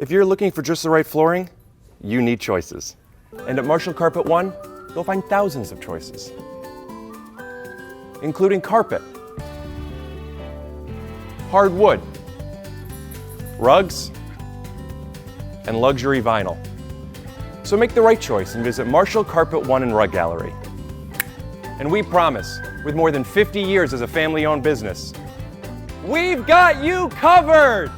If you're looking for just the right flooring, you need choices. And at Marshall Carpet One, you'll find thousands of choices, including carpet, hardwood, rugs, and luxury vinyl. So make the right choice and visit Marshall Carpet One and Rug Gallery. And we promise, with more than 50 years as a family-owned business, we've got you covered!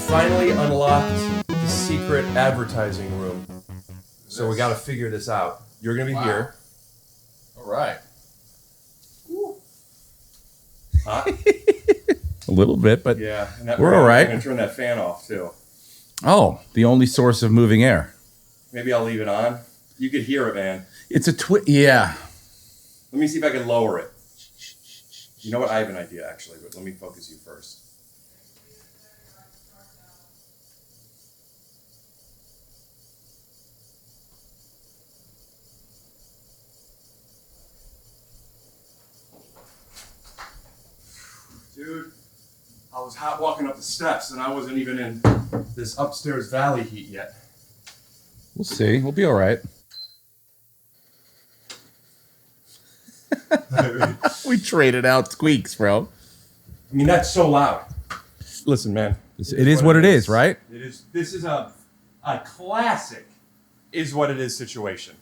Finally unlocked the secret advertising room. So we got to figure this out. You're going to be here. All right. Hot? A little bit, but Yeah. And we're all right. I'm going to turn that fan off, too. Oh, the only source of moving air. Maybe I'll leave it on. You could hear it, man. It's a yeah. Let me see if I can lower it. You know what? I have an idea, actually, but let me focus you first. Dude, I was hot walking up the steps, and I wasn't even in this upstairs valley heat yet. We'll see. We'll be all right. We traded out squeaks, bro. I mean, that's so loud. Listen, man. It is what it is, right? It is. This is a classic is what it is situation.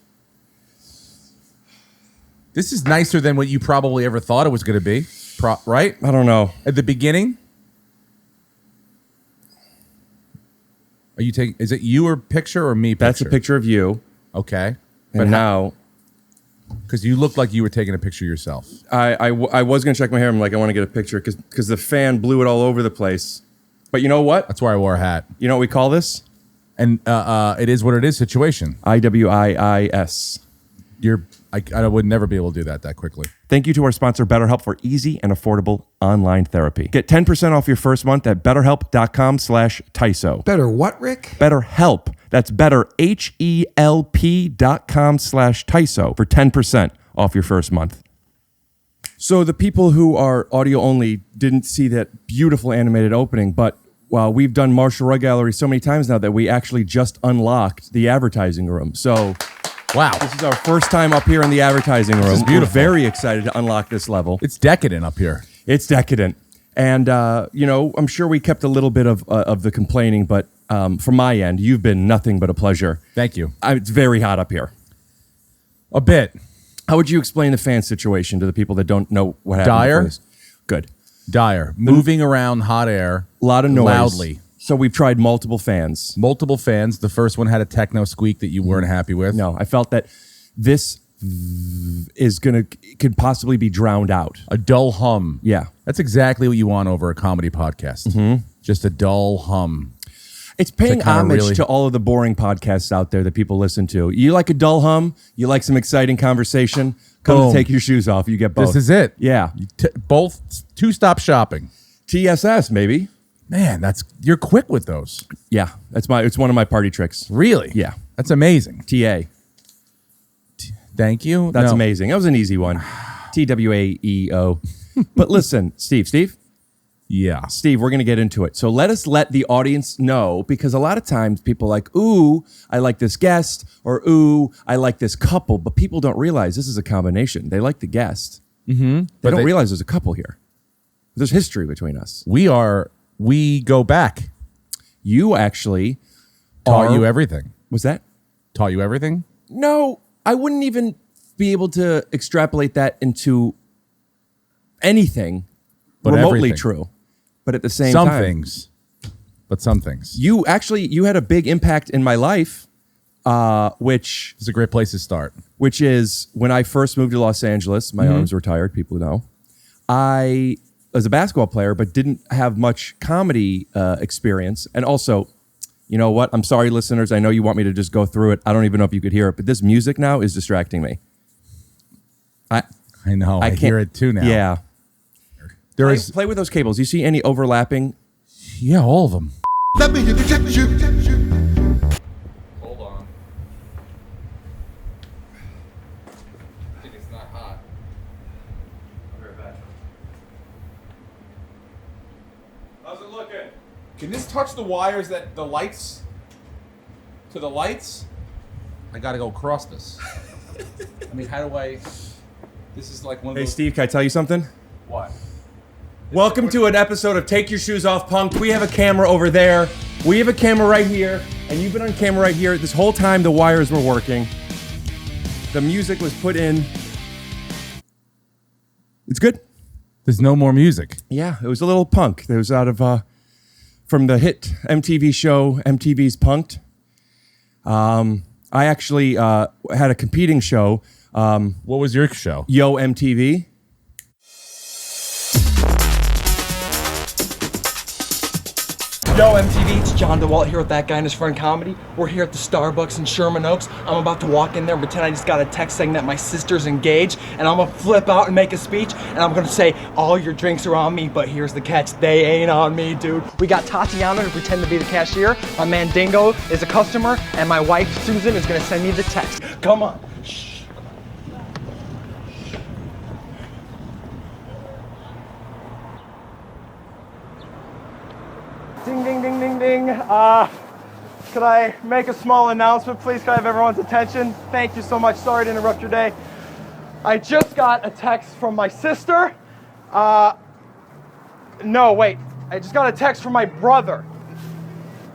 This is nicer than what you probably ever thought it was going to be, right? I don't know. At the beginning? Are you taking, is it you or picture or me picture? That's a picture of you. Okay. And But now, because you looked like you were taking a picture yourself. I was going to check my hair. I'm like, I want to get a picture because the fan blew it all over the place. But you know what? That's why I wore a hat. You know what we call this? And it is what it is situation. IWIIS. I would never be able to do that quickly. Thank you to our sponsor, BetterHelp, for easy and affordable online therapy. Get 10% off your first month at betterhelp.com/TYSO. Better what, Rick? BetterHelp. That's betterhelp.com/TYSO for 10% off your first month. So the people who are audio only didn't see that beautiful animated opening, but wow, we've done Marshall Rug Gallery so many times now that we actually just unlocked the advertising room. So wow. this is our first time up here in the advertising room. This is beautiful. We're very excited to unlock this level. It's decadent up here. It's decadent. And, I'm sure we kept a little bit of the complaining, but from my end, you've been nothing but a pleasure. Thank you. It's very hot up here. A bit. How would you explain the fan situation to the people that don't know what happened? Dire? before this? Good. Dire. Moving around hot air. A lot of noise. Loudly. So we've tried multiple fans. Multiple fans. The first one had a techno squeak that you weren't happy with. No, I felt that this could possibly be drowned out. A dull hum. Yeah. That's exactly what you want over a comedy podcast. Mm-hmm. Just a dull hum. It's paying homage to all of the boring podcasts out there that people listen to. You like a dull hum? You like some exciting conversation? Come Boom. to take your shoes off. You get both. This is it. Yeah. Both two-stop shopping. TSS, maybe. Man, you're quick with those. Yeah. It's one of my party tricks. Really? Yeah. That's amazing. TA. Thank you. That's No. amazing. That was an easy one. TWAEO. But listen, Steve. Yeah. Steve, we're going to get into it. So let the audience know, because a lot of times people are like, ooh, I like this guest, or ooh, I like this couple. But people don't realize this is a combination. They like the guest. Mm-hmm. They don't realize there's a couple here. There's history between us. We go back. You actually Taught you everything. Was that? Taught you everything? No, I wouldn't even be able to extrapolate that into anything remotely everything. true. But at the same Some time, things. But some things. you had a big impact in my life, which It's a great place to start. which is when I first moved to Los Angeles. My arms were tired, people know. I was a basketball player, but didn't have much comedy experience. And also, you know what? I'm sorry, listeners. I know you want me to just go through it. I don't even know if you could hear it, but this music now is distracting me. I know. I hear it too now. Yeah. There is. Play with those cables. You see any overlapping? Yeah, all of them. Let me detect you. Hold on. I think it's not hot. How's it looking? Can this touch the wires that the lights? To the lights? I gotta go across this. I mean, how do I? This is like one of Hey, those. Steve, can I tell you something? What? Welcome to an episode of Take Your Shoes Off, Punked. We have a camera over there. We have a camera right here. And you've been on camera right here. This whole time the wires were working. The music was put in. It's good. There's no more music. Yeah, it was a little punk. It was out of, from the hit MTV show, MTV's Punked. I actually had a competing show, What was your show? Yo MTV. Yo, MTV, it's John DeWalt here with That Guy and His Friend Comedy. We're here at the Starbucks in Sherman Oaks. I'm about to walk in there and pretend I just got a text saying that my sister's engaged, and I'm gonna flip out and make a speech, and I'm gonna say, all your drinks are on me, but here's the catch, they ain't on me, dude. We got Tatiana to pretend to be the cashier, my man Dingo is a customer, and my wife Susan is gonna send me the text. Come on. Shh. Ding, ding, ding, ding, ding. Could I make a small announcement, please? Could I have everyone's attention? Thank you so much. Sorry to interrupt your day. I just got a text from my sister. No, wait. I just got a text from my brother.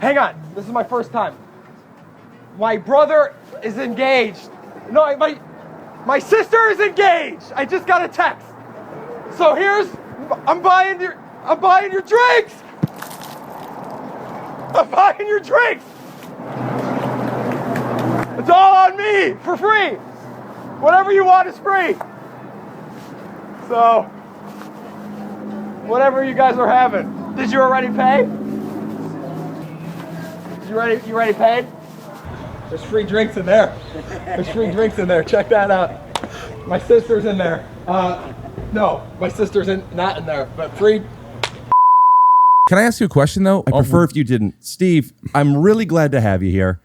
Hang on. This is my first time. My brother is engaged. No, my sister is engaged. I just got a text. So I'm buying your drinks. I'm buying your drinks! It's all on me, for free! Whatever you want is free! So, whatever you guys are having. Did you already pay? You ready paid? There's free drinks in there. There's free drinks in there, check that out. My sister's in there. No, my sister's not in there, but free. Can I ask you a question though? I prefer if you didn't. Steve, I'm really glad to have you here.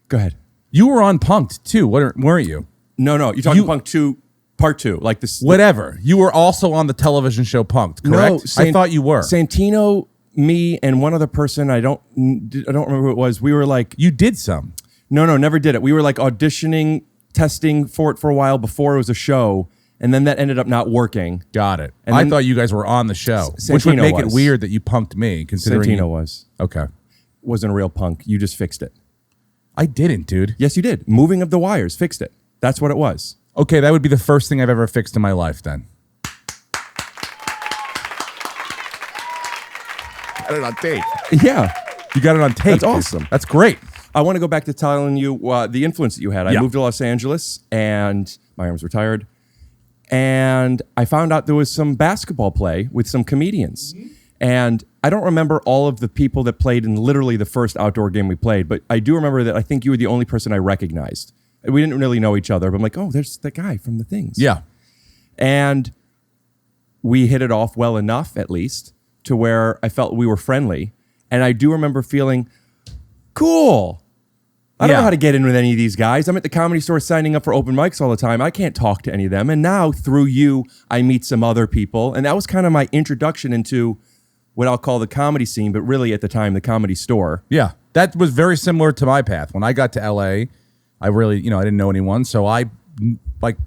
Go ahead. You were on Punked too, weren't you? No, you're talking Punk 2, Part 2. Like this. Whatever. You were also on the television show Punked, correct? No, I thought you were. Santino, me, and one other person, I don't remember who it was. We were like, You did some. No, never did it. We were like auditioning, testing for it for a while before it was a show. And then that ended up not working. Got it. And I then- thought you guys were on the show, Santino which would make it was. weird that you punked me, considering Santino was. Okay. Wasn't a real punk. You just fixed it. I didn't, dude. Yes, you did. Moving of the wires. Fixed it. That's what it was. Okay, that would be the first thing I've ever fixed in my life then. Got it on tape. Yeah. You got it on tape. That's dude. awesome. That's great. I want to go back to telling you the influence that you had. I Yeah. moved to Los Angeles and my arms were tired. And I found out there was some basketball play with some comedians. And I don't remember all of the people that played in literally the first outdoor game we played, but I do remember that I think you were the only person I recognized. We didn't really know each other, but I'm like, oh, there's the guy from the things. Yeah. And we hit it off well enough, at least, to where I felt we were friendly. And I do remember feeling, cool. I don't Yeah. know how to get in with any of these guys. I'm at the Comedy Store signing up for open mics all the time. I can't talk to any of them. And now, through you, I meet some other people. And that was kind of my introduction into what I'll call the comedy scene, but really at the time, the Comedy Store. Yeah, that was very similar to my path. When I got to LA, I really, I didn't know anyone, so I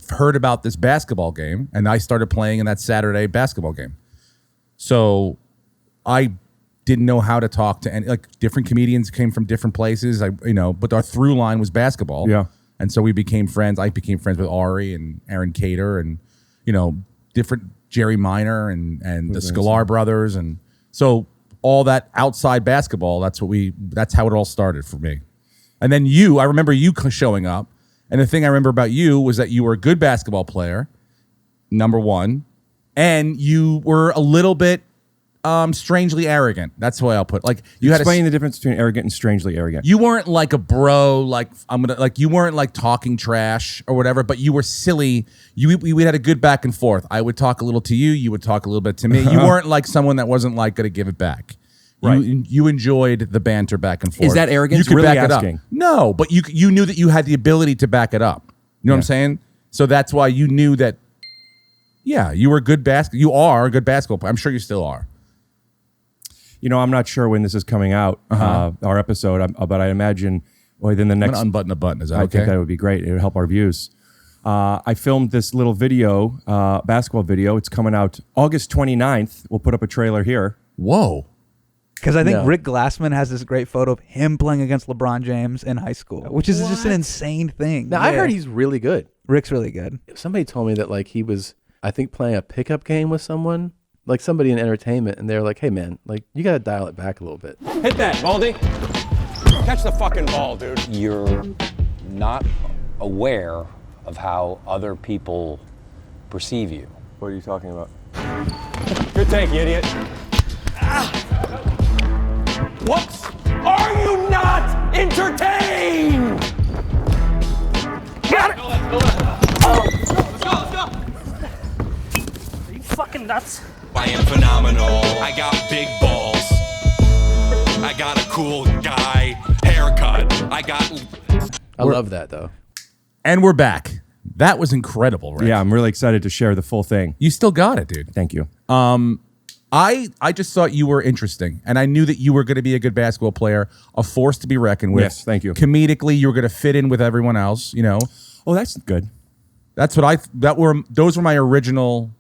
heard about this basketball game, and I started playing in that Saturday basketball game. So I didn't know how to talk to any, different comedians came from different places. But our through line was basketball. Yeah. And so we became friends. I became friends with Ari and Aaron Cater and, different Jerry Minor and the Scalar brothers. And so all that outside basketball, that's how it all started for me. And then I remember you showing up. And the thing I remember about you was that you were a good basketball player, number one, and you were a little bit strangely arrogant. That's the way I'll put it. Explain the difference between arrogant and strangely arrogant. You weren't like a bro, you weren't like talking trash or whatever, but you were silly. We had a good back and forth. I would talk a little to you, you would talk a little bit to me. You weren't like someone that wasn't like going to give it back. Right. You enjoyed the banter back and forth. Is that arrogance? You could really back asking? it up. No, but you knew that you had the ability to back it up. You know what I'm saying? So that's why you knew that. Yeah, you were a good You are a good basketball player. I'm sure you still are. I'm not sure when this is coming out, our episode, but I imagine within the next. I'm gonna unbutton a button. Is that I okay? think that would be great. It would help our views. I filmed this little video, basketball video. It's coming out August 29th. We'll put up a trailer here. Whoa. Because I think Rick Glassman has this great photo of him playing against LeBron James in high school, which is just an insane thing. Now, I heard he's really good. Rick's really good. Somebody told me that he was, I think, playing a pickup game with someone, like somebody in entertainment, and they're like, hey, man, you got to dial it back a little bit. Hit that, Baldy. Catch the fucking ball, dude. You're not aware of how other people perceive you. What are you talking about? Good take, you idiot. What? Are you not entertained? Got it! Let's go! Are you fucking nuts? I am phenomenal. I got big balls. I got a cool guy haircut. I love that, though. And we're back. That was incredible, Rick. Yeah, I'm really excited to share the full thing. You still got it, dude. Thank you. I just thought you were interesting, and I knew that you were going to be a good basketball player, a force to be reckoned with. Yes, thank you. Comedically, you were going to fit in with everyone else. Oh, that's good. That's what those were my original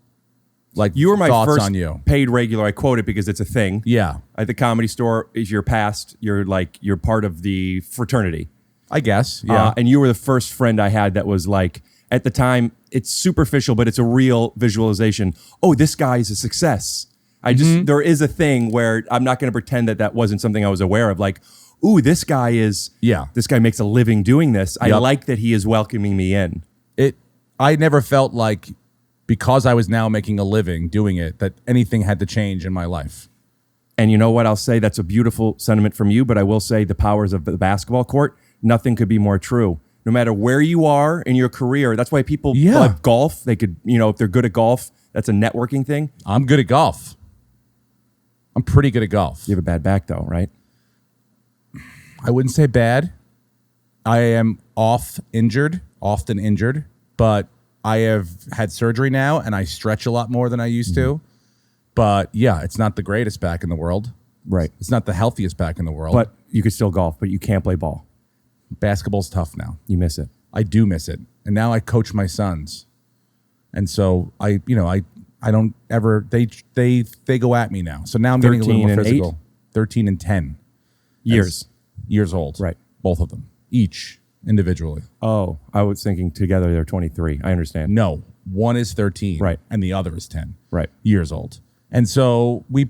you were my thoughts first on you. Paid regular. I quote it because it's a thing. Yeah, at the Comedy Store is your past. You're part of the fraternity, I guess. Yeah, and you were the first friend I had that was at the time it's superficial, but it's a real visualization. Oh, this guy is a success. There is a thing where I'm not going to pretend that wasn't something I was aware of. Ooh, this guy makes a living doing this. I like that he is welcoming me in. I never felt like, because I was now making a living doing it, that anything had to change in my life. And you know what? I'll say that's a beautiful sentiment from you, but I will say the powers of the basketball court, nothing could be more true. No matter where you are in your career, that's why people like golf. They could, if they're good at golf, that's a networking thing. I'm good at golf. I'm pretty good at golf. You have a bad back though, right? I wouldn't say bad. I am often injured, but I have had surgery now and I stretch a lot more than I used to. But yeah, it's not the greatest back in the world. Right. It's not the healthiest back in the world. But you could still golf, but you can't play ball. Basketball's tough now. You miss it. I do miss it. And now I coach my sons. And so I don't ever, they go at me now. So now I'm getting a little more physical. 13 and 10 years old. Right. Both of them, each individually. Oh, I was thinking together they're 23. I understand. No, one is 13. Right. And the other is 10. Right. Years old. And so we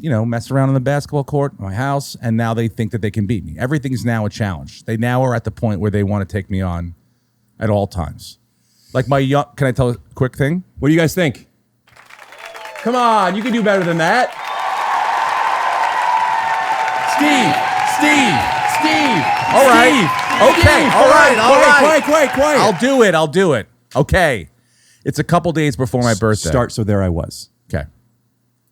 mess around on the basketball court, my house, and now they think that they can beat me. Everything's now a challenge. They now are at the point where they want to take me on at all times. Can I tell a quick thing? What do you guys think? Come on, you can do better than that. Steve. All right. Okay. All right. Quiet. I'll do it. Okay. It's a couple days before my birthday. So there I was. Okay.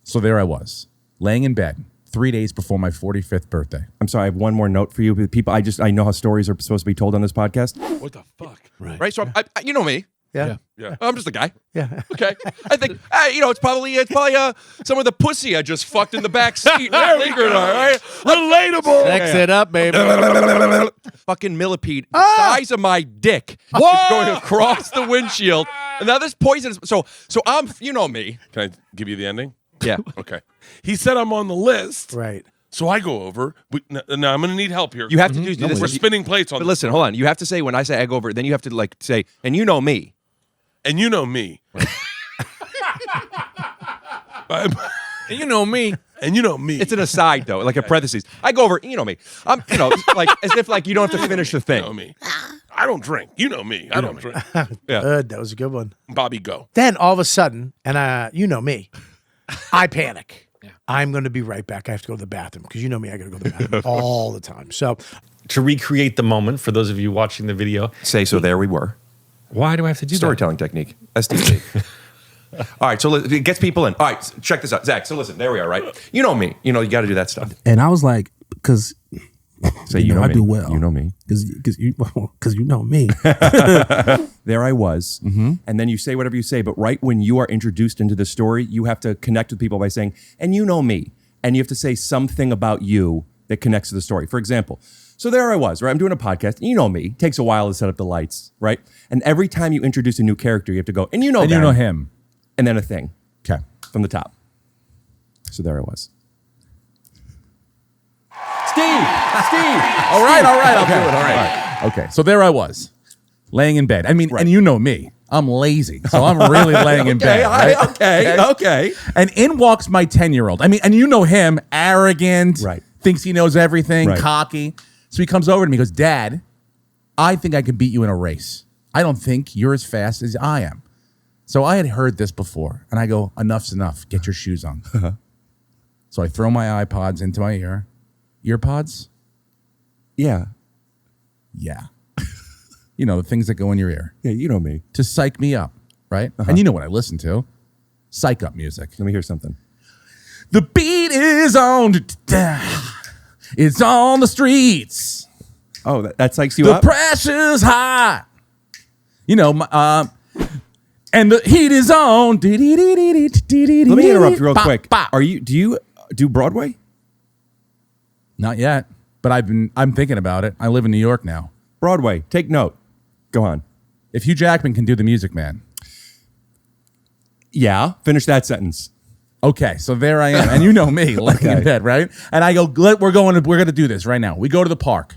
So there I was, laying in bed 3 days before my 45th birthday. I'm sorry, I have one more note for you. People, I know how stories are supposed to be told on this podcast. What the fuck? Right. So, you know me. Yeah. Yeah. I'm just a guy. Yeah. Okay. I think it's probably some of the pussy I just fucked in the back seat. Lingered on, right? Relatable. Sex it up, baby. Fucking millipede, the size of my dick, is going across the windshield. And now this poison. So I'm, you know me. Can I give you the ending? Yeah. Okay. He said I'm on the list. Right. So I go over. Now I'm going to need help here. You have to do this. We're spinning plates on. But listen, hold on. You have to say when I say I go over, then you have to say, and you know me. And you know me. And you know me. And you know me. It's an aside though, like a parentheses. I go over, you know me. I'm, like as if like you don't have to finish the thing. You know me. I don't drink. You know me. I don't drink. Yeah. Good. That was a good one. Bobby, go. Then all of a sudden, and you know me, I panic. I'm going to be right back. I have to go to the bathroom because you know me, I got to go to the bathroom all the time. So to recreate the moment for those of you watching the video, say so. There we were. Why do I have to do storytelling technique? SDC. All right, so it gets people in. All right, check this out, Zach. So listen, there we are, right? You know me. You got to do that stuff. And I was like, because I do well. You know me. Because you know me. There I was. And then you say whatever you say. But right when you are introduced into the story, you have to connect with people by saying, and you know me. And you have to say something about you that connects to the story. For example, so there I was, right? I'm doing a podcast. And you know me. It takes a while to set up the lights, right? And every time you introduce a new character, you have to go, and you know And them. you know him. And then a thing. Okay. From the top. So there I was. Steve. All right. I'll do it. All right. Okay. So there I was, laying in bed. I mean, and you know me. I'm lazy, so I'm really laying in bed. Right? Okay. And in walks my 10-year-old. I mean, and you know him, arrogant, right? Thinks he knows everything, Right. cocky. So he comes over to me, and goes, "Dad, I think I can beat you in a race. I don't think you're as fast as I am." So I had heard this before, and I go, "Enough's enough. Get your shoes on." So I throw my iPods into my ear. Earpods? Yeah. Yeah. You know, the things that go in your ear. Yeah, you know me. To psych me up, right? And you know what I listen to. Psych up music. Let me hear something. The beat is on. It's on the streets. Oh, that psychs you The up? pressure's high. You know, and the heat is on. Let me interrupt real quick. Do you do Broadway? Not yet, but I'm thinking about it. I live in New York now. Broadway, take note. Go on. If Hugh Jackman can do The Music Man. Yeah, finish that sentence. Okay, so there I am, and you know me, laying in bed, right? And I go, we're going to do this right now. We go to the park.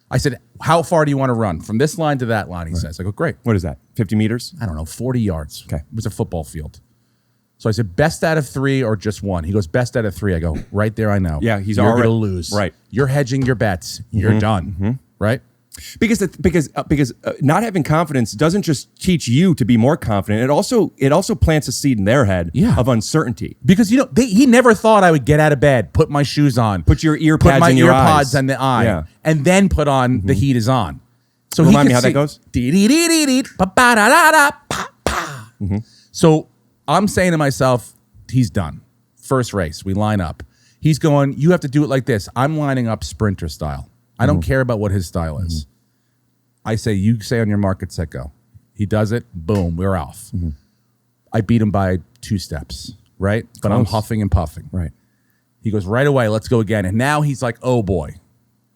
I said, "How far do you want to run from this line to that line?" He says. I go, "Great." What is that? 50 meters? I don't know, 40 yards. Okay, it was a football field. So I said, "Best out of 3 or just one?" He goes, "Best out of 3." I go, "Right there, I know." Yeah, he's You're already going to lose. Right. You're hedging your bets. You're done. Right. Because not having confidence doesn't just teach you to be more confident. It also plants a seed in their head of uncertainty. Because he never thought I would get out of bed, put my shoes on, put your ear put pads my in your ear eyes. pods on the eye, and then put on the heat is on. So Remind me how that goes. So I'm saying to myself, he's done. First race, we line up. He's going, "You have to do it like this." I'm lining up sprinter style. I don't care about what his style is. I say, "You say on your mark, get set, go." He does it. Boom, we're off. I beat him by 2 steps, right? But I'm huffing and puffing. Right. He goes, "Right away, let's go again." And now he's like, "Oh boy,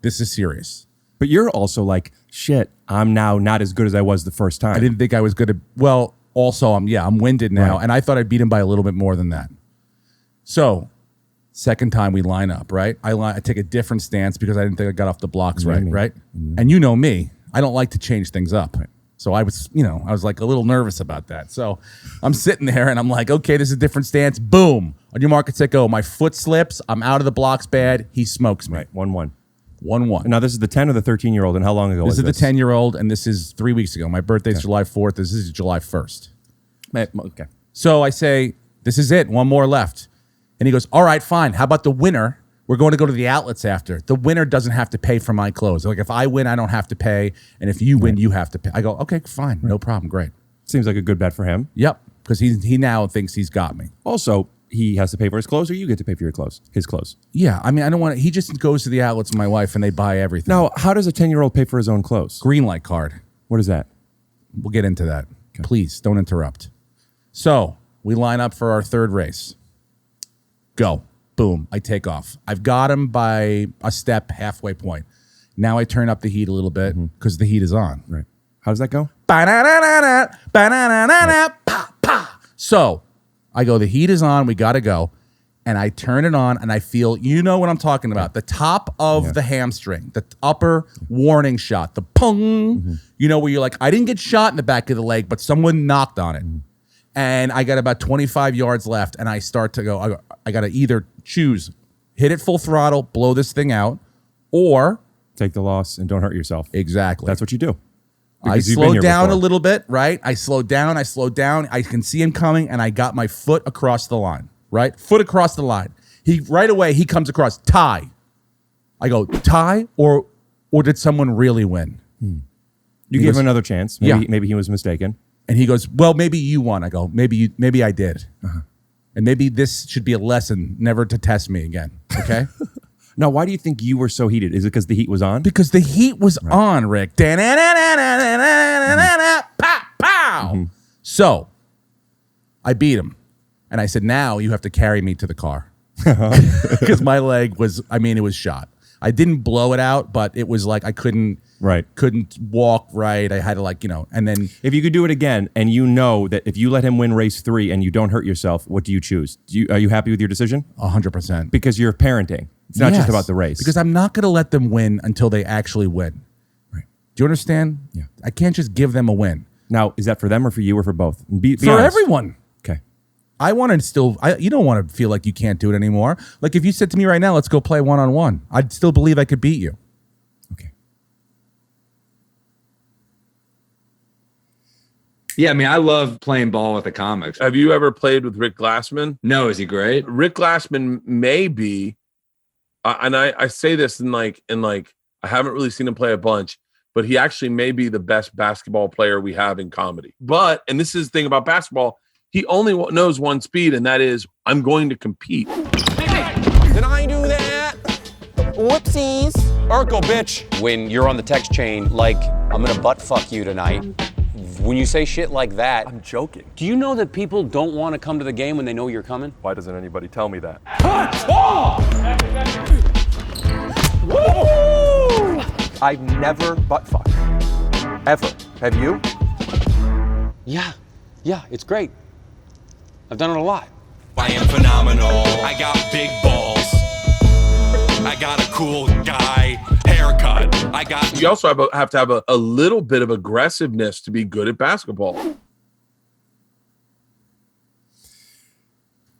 this is serious." But you're also like, "Shit, I'm now not as good as I was the first time." I didn't think I was good at, well, also I'm winded now. Right. And I thought I'd beat him by a little bit more than that. So, second time we line up, right? I take a different stance because I didn't think I got off the blocks right? And you know me, I don't like to change things up. Right. So I was like a little nervous about that. So I'm sitting there and I'm like, okay, this is a different stance. Boom. On your mark, set, go. My foot slips. I'm out of the blocks bad. He smokes me. Right. 1-1. 1-1. Now, this is the 10 or the 13-year-old, and how long ago was this? This is the 10-year-old, and this is 3 weeks ago. My birthday's July 4th. This is July 1st. Okay. So I say, this is it. One more left. And he goes, "All right, fine. How about the winner? We're going to go to the outlets after. The winner doesn't have to pay for my clothes. Like if I win, I don't have to pay. And if you win, you have to pay." I go, "Okay, fine. No problem. Great." Seems like a good bet for him. Yep. Because he now thinks he's got me. Also, he has to pay for his clothes, or you get to pay for his clothes. Yeah. I mean, I don't want to. He just goes to the outlets with my wife and they buy everything. Now, how does a 10-year-old pay for his own clothes? Green light card. What is that? We'll get into that. Please don't interrupt. So we line up for our third race. Go. Boom. I take off. I've got him by a step halfway point. Now I turn up the heat a little bit because the heat is on. Right. How does that go? So I go, the heat is on. We got to go. And I turn it on and I feel, you know what I'm talking about. The top of the hamstring, the upper warning shot, the pung, you know, where you're like, I didn't get shot in the back of the leg, but someone knocked on it. And I got about 25 yards left and I start to go, I got to either choose, hit it full throttle, blow this thing out, or take the loss and don't hurt yourself. Exactly. That's what you do. I slowed down a little bit, right? I slowed down. I can see him coming and I got my foot across the line, right? Foot across the line. Right away, he comes across, tie. I go, tie or did someone really win? You gave him another chance. Maybe he was mistaken. And he goes, well, maybe you won. I go, maybe I did. And maybe this should be a lesson never to test me again. Okay? Now, why do you think you were so heated? Is it because the heat was on? Because the heat was on, Rick. Pow! So I beat him. And I said, now you have to carry me to the car. Because my leg was, it was shot. I didn't blow it out, but it was like I couldn't walk right. I had to and then. If you could do it again and you know that if you let him win race 3 and you don't hurt yourself, what do you choose? Are you happy with your decision? 100%. Because you're parenting. It's not just about the race. Because I'm not going to let them win until they actually win. Right. Do you understand? Yeah. I can't just give them a win. Now, is that for them or for you or for both? Be for honest. Everyone. Okay. I want to you don't want to feel like you can't do it anymore. Like if you said to me right now, let's go play one-on-one, I'd still believe I could beat you. Okay. Yeah, I love playing ball with the comics. Have you ever played with Rick Glassman? No, is he great? Rick Glassman may be, and I say this in I haven't really seen him play a bunch, but he actually may be the best basketball player we have in comedy. But, and this is the thing about basketball, he only knows one speed, and that is, I'm going to compete. Did I do that? Whoopsies. Urkel, bitch. When you're on the text chain, like, I'm gonna butt fuck you tonight, when you say shit like that, I'm joking. do you know that people don't want to come to the game when they know you're coming? Why doesn't anybody tell me that? I've never butt fucked. Ever. Have you? Yeah, it's great. I've done it a lot. I am phenomenal. I got big balls. I got a cool guy haircut. You also have to have a little bit of aggressiveness to be good at basketball.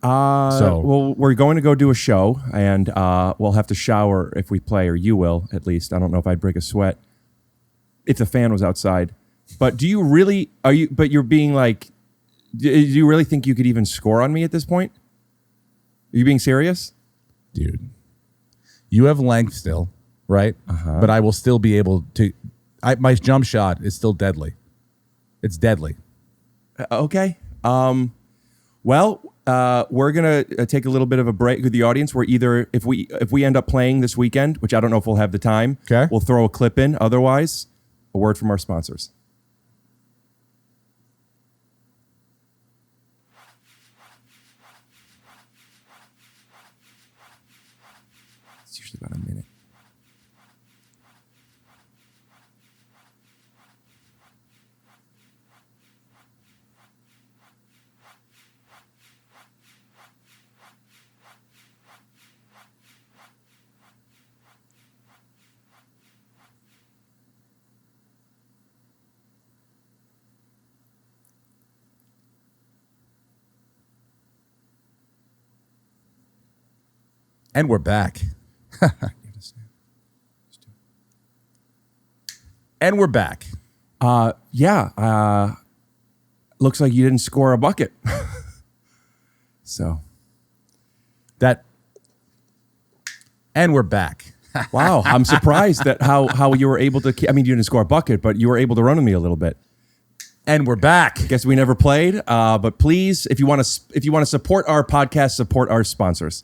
Well, we're going to go do a show, and we'll have to shower if we play, or you will, at least. I don't know if I'd break a sweat if the fan was outside. But do you really, but you're being like, do you really think you could even score on me at this point? Are you being serious? Dude, you have length still, right? But I will still be able to, my jump shot is still deadly. It's deadly. Okay. Well, we're gonna take a little bit of a break with the audience. We're either if we end up playing this weekend, which I don't know if we'll have the time. Okay. We'll throw a clip in. Otherwise, a word from our sponsors. It's usually about a minute. And we're back. And we're back. Looks like you didn't score a bucket. So and we're back. Wow, I'm surprised that how you were able to. I mean, you didn't score a bucket, but you were able to run with me a little bit. And we're back. Guess we never played, but please, if you want to support our podcast, support our sponsors.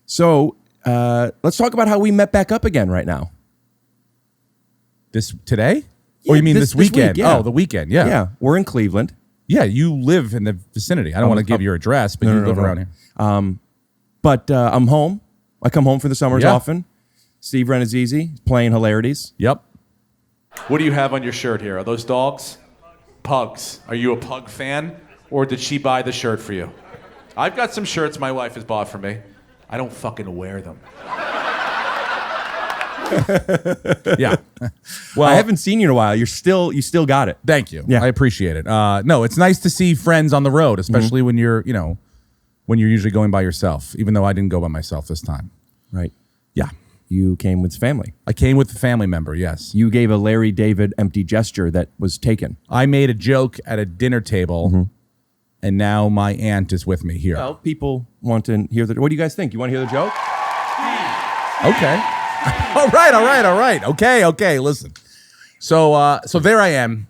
So let's talk about how we met back up again right now. Today? Or you mean this weekend? week, yeah. Oh, the weekend. Yeah. Yeah, we're in Cleveland. Yeah, you live in the vicinity. I don't want to give your address, but you live around here. But I'm home. I come home for the summers Yeah. often. Steve Rannazzisi playing Hilarities. Yep. What do you have on your shirt here? Are those dogs? Pugs. Are you a pug fan? Or did she buy the shirt for you? I've got some shirts my wife has bought for me. I don't fucking wear them. Yeah. Well, I haven't seen you in a while. You still got it. Thank you. Yeah. I appreciate it. No, it's nice to see friends on the road, especially when you're, when you're usually going by yourself, even though I didn't go by myself this time. Right. Yeah. You came with family. I came with a family member, yes. You gave a Larry David empty gesture that was taken. I made a joke at a dinner table, and now my aunt is with me here. Well, people want to hear the... What do you guys think? You want to hear the joke? Okay. All right. Okay. Listen. So there I am,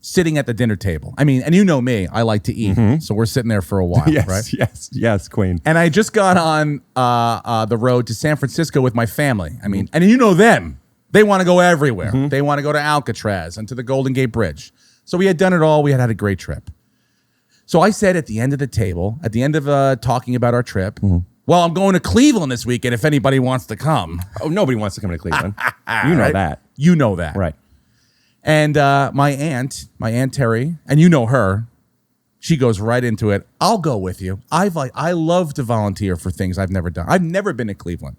sitting at the dinner table. I mean, and you know me, I like to eat. So we're sitting there for a while, right? Yes, Queen. And I just got on the road to San Francisco with my family. I mean, and you know them. They want to go everywhere. They want to go to Alcatraz and to the Golden Gate Bridge. So we had done it all. We had a great trip. So I said at the end of the table, at the end of talking about our trip, well, I'm going to Cleveland this weekend if anybody wants to come. Oh, nobody wants to come to Cleveland. You know Right? that. You know that. Right. And my aunt Terry, and you know her, she goes right into it. I'll go with you. I love to volunteer for things I've never done. I've never been to Cleveland.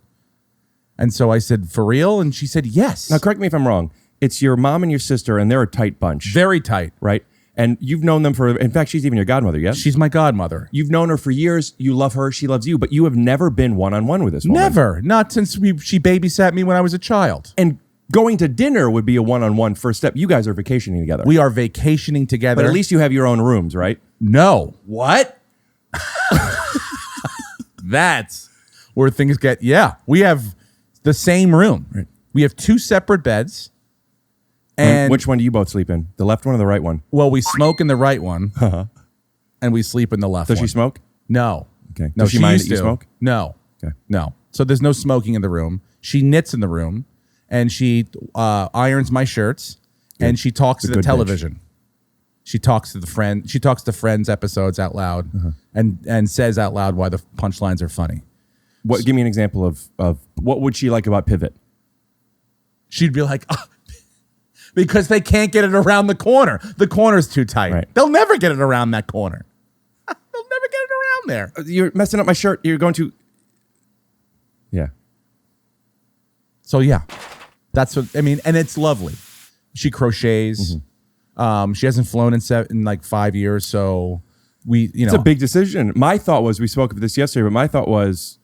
And so I said, for real? And she said, yes. Now, correct me if I'm wrong. It's your mom and your sister, and they're a tight bunch. Very tight. Right? And you've known them for, in fact, she's even your godmother, yes? She's my godmother. You've known her for years. You love her. She loves you. But you have never been one-on-one with this woman. Never. Not since she babysat me when I was a child. And going to dinner would be a one-on-one first step. You guys are vacationing together. We are vacationing together. But at least you have your own rooms, right? No. What? That's where things get, we have the same room. Right. We have two separate beds. And which one do you both sleep in? The left one or the right one? Well, we smoke in the right one, and we sleep in the left one. Does she smoke? No. Okay. No, Does she she mind used that you to. smoke? No. Okay. No. So there's no smoking in the room. She knits in the room, and she irons my shirts, and she talks to the television. She talks to She talks to Friends episodes out loud, and says out loud why the punchlines are funny. What? Give me an example of what would she like about Pivot? She'd be like, because they can't get it around the corner. The corner's too tight. Right. They'll never get it around that corner. They'll never get it around there. You're messing up my shirt. You're going to... Yeah. So, yeah. That's what... I mean, and it's lovely. She crochets. She hasn't flown in like 5 years, so It's a big decision. My thought was, we spoke of this yesterday, but my thought was,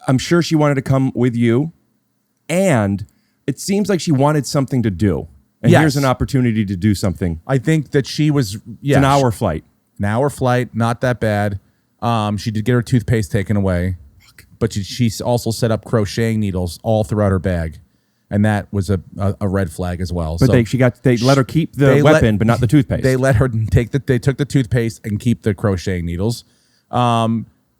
I'm sure she wanted to come with you, and... It seems like she wanted something to do. And here's an opportunity to do something. I think that she was... It's an hour flight. An hour flight, not that bad. She did get her toothpaste taken away. But she also set up crocheting needles all throughout her bag. And that was a red flag as well. But they let her keep the weapon, but not the toothpaste. They let her they took the toothpaste and keep the crocheting needles.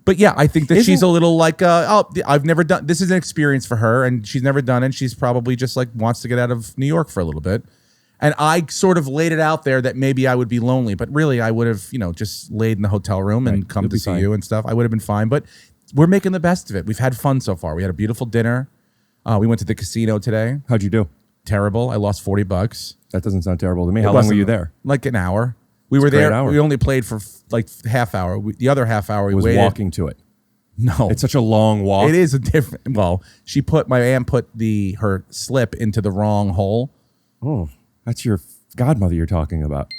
But yeah, I think that she's a little like, I've never done, this is an experience for her, and she's never done it. She's probably just like wants to get out of New York for a little bit. And I sort of laid it out there that maybe I would be lonely, but really I would have, just laid in the hotel room and come to see you and stuff. I would have been fine, but we're making the best of it. We've had fun so far. We had a beautiful dinner. We went to the casino today. How'd you do? Terrible. I lost $40. That doesn't sound terrible to me. How long were you there? Like an hour. We were there. We only played for like half hour. The other half hour we waited. Walking to it. No, it's such a long walk. It is a different. Well, my aunt put her slip into the wrong hole. Oh, that's your godmother you're talking about.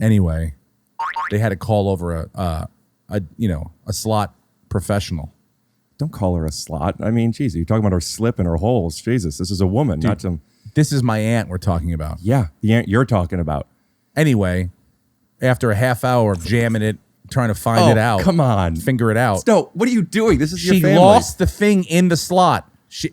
Anyway, they had to call over a slot professional. Don't call her a slot. I mean, geez, you're talking about her slip and her holes. Jesus, this is a woman, Dude, not some. This is my aunt we're talking about. Yeah, the aunt you're talking about. Anyway, after a half hour of jamming it, trying to find it out. Come on. Figure it out. No, what are you doing? This is your family. She lost the thing in the slot. She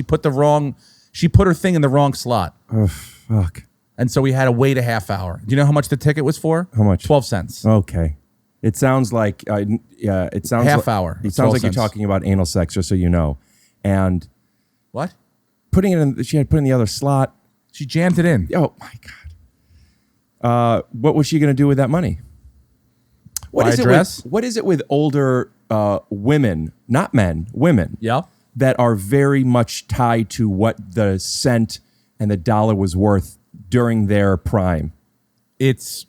put her thing in the wrong slot. Oh, fuck. And so we had to wait a half hour. Do you know how much the ticket was for? How much? 12 cents. Okay. It sounds like it sounds half hour. It sounds like you're cents. talking about anal sex, just so you know. And what? putting it in. She had put in the other slot. She jammed it in. Oh my God. What was she going to do with that money? What is it with older women, not men, women? Yeah. That are very much tied to what the cent and the dollar was worth during their prime. Let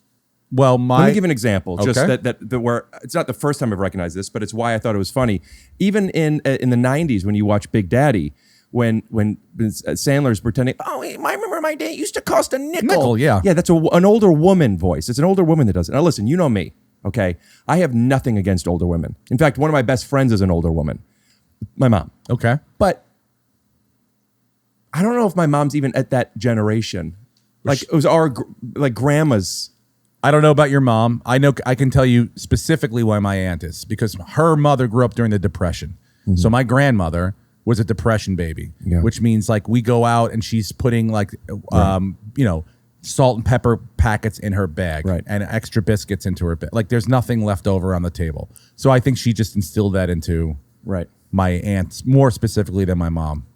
me give an example. Just that where it's not the first time I've recognized this, but it's why I thought it was funny. Even in the 90s, when you watch Big Daddy, when Sandler's pretending, I remember my day, it used to cost a nickel. Yeah, that's an older woman voice. It's an older woman that does it. Now listen, you know me, okay? I have nothing against older women. In fact, one of my best friends is an older woman. My mom. Okay. But I don't know if my mom's even at that generation. Like it was our grandma's. I don't know about your mom. I know I can tell you specifically why my aunt is, because her mother grew up during the Depression. Mm-hmm. So my grandmother was a Depression baby, which means like we go out and she's putting like, salt and pepper packets in her bag and extra biscuits into her bag. Like there's nothing left over on the table. So I think she just instilled that into my aunt more specifically than my mom.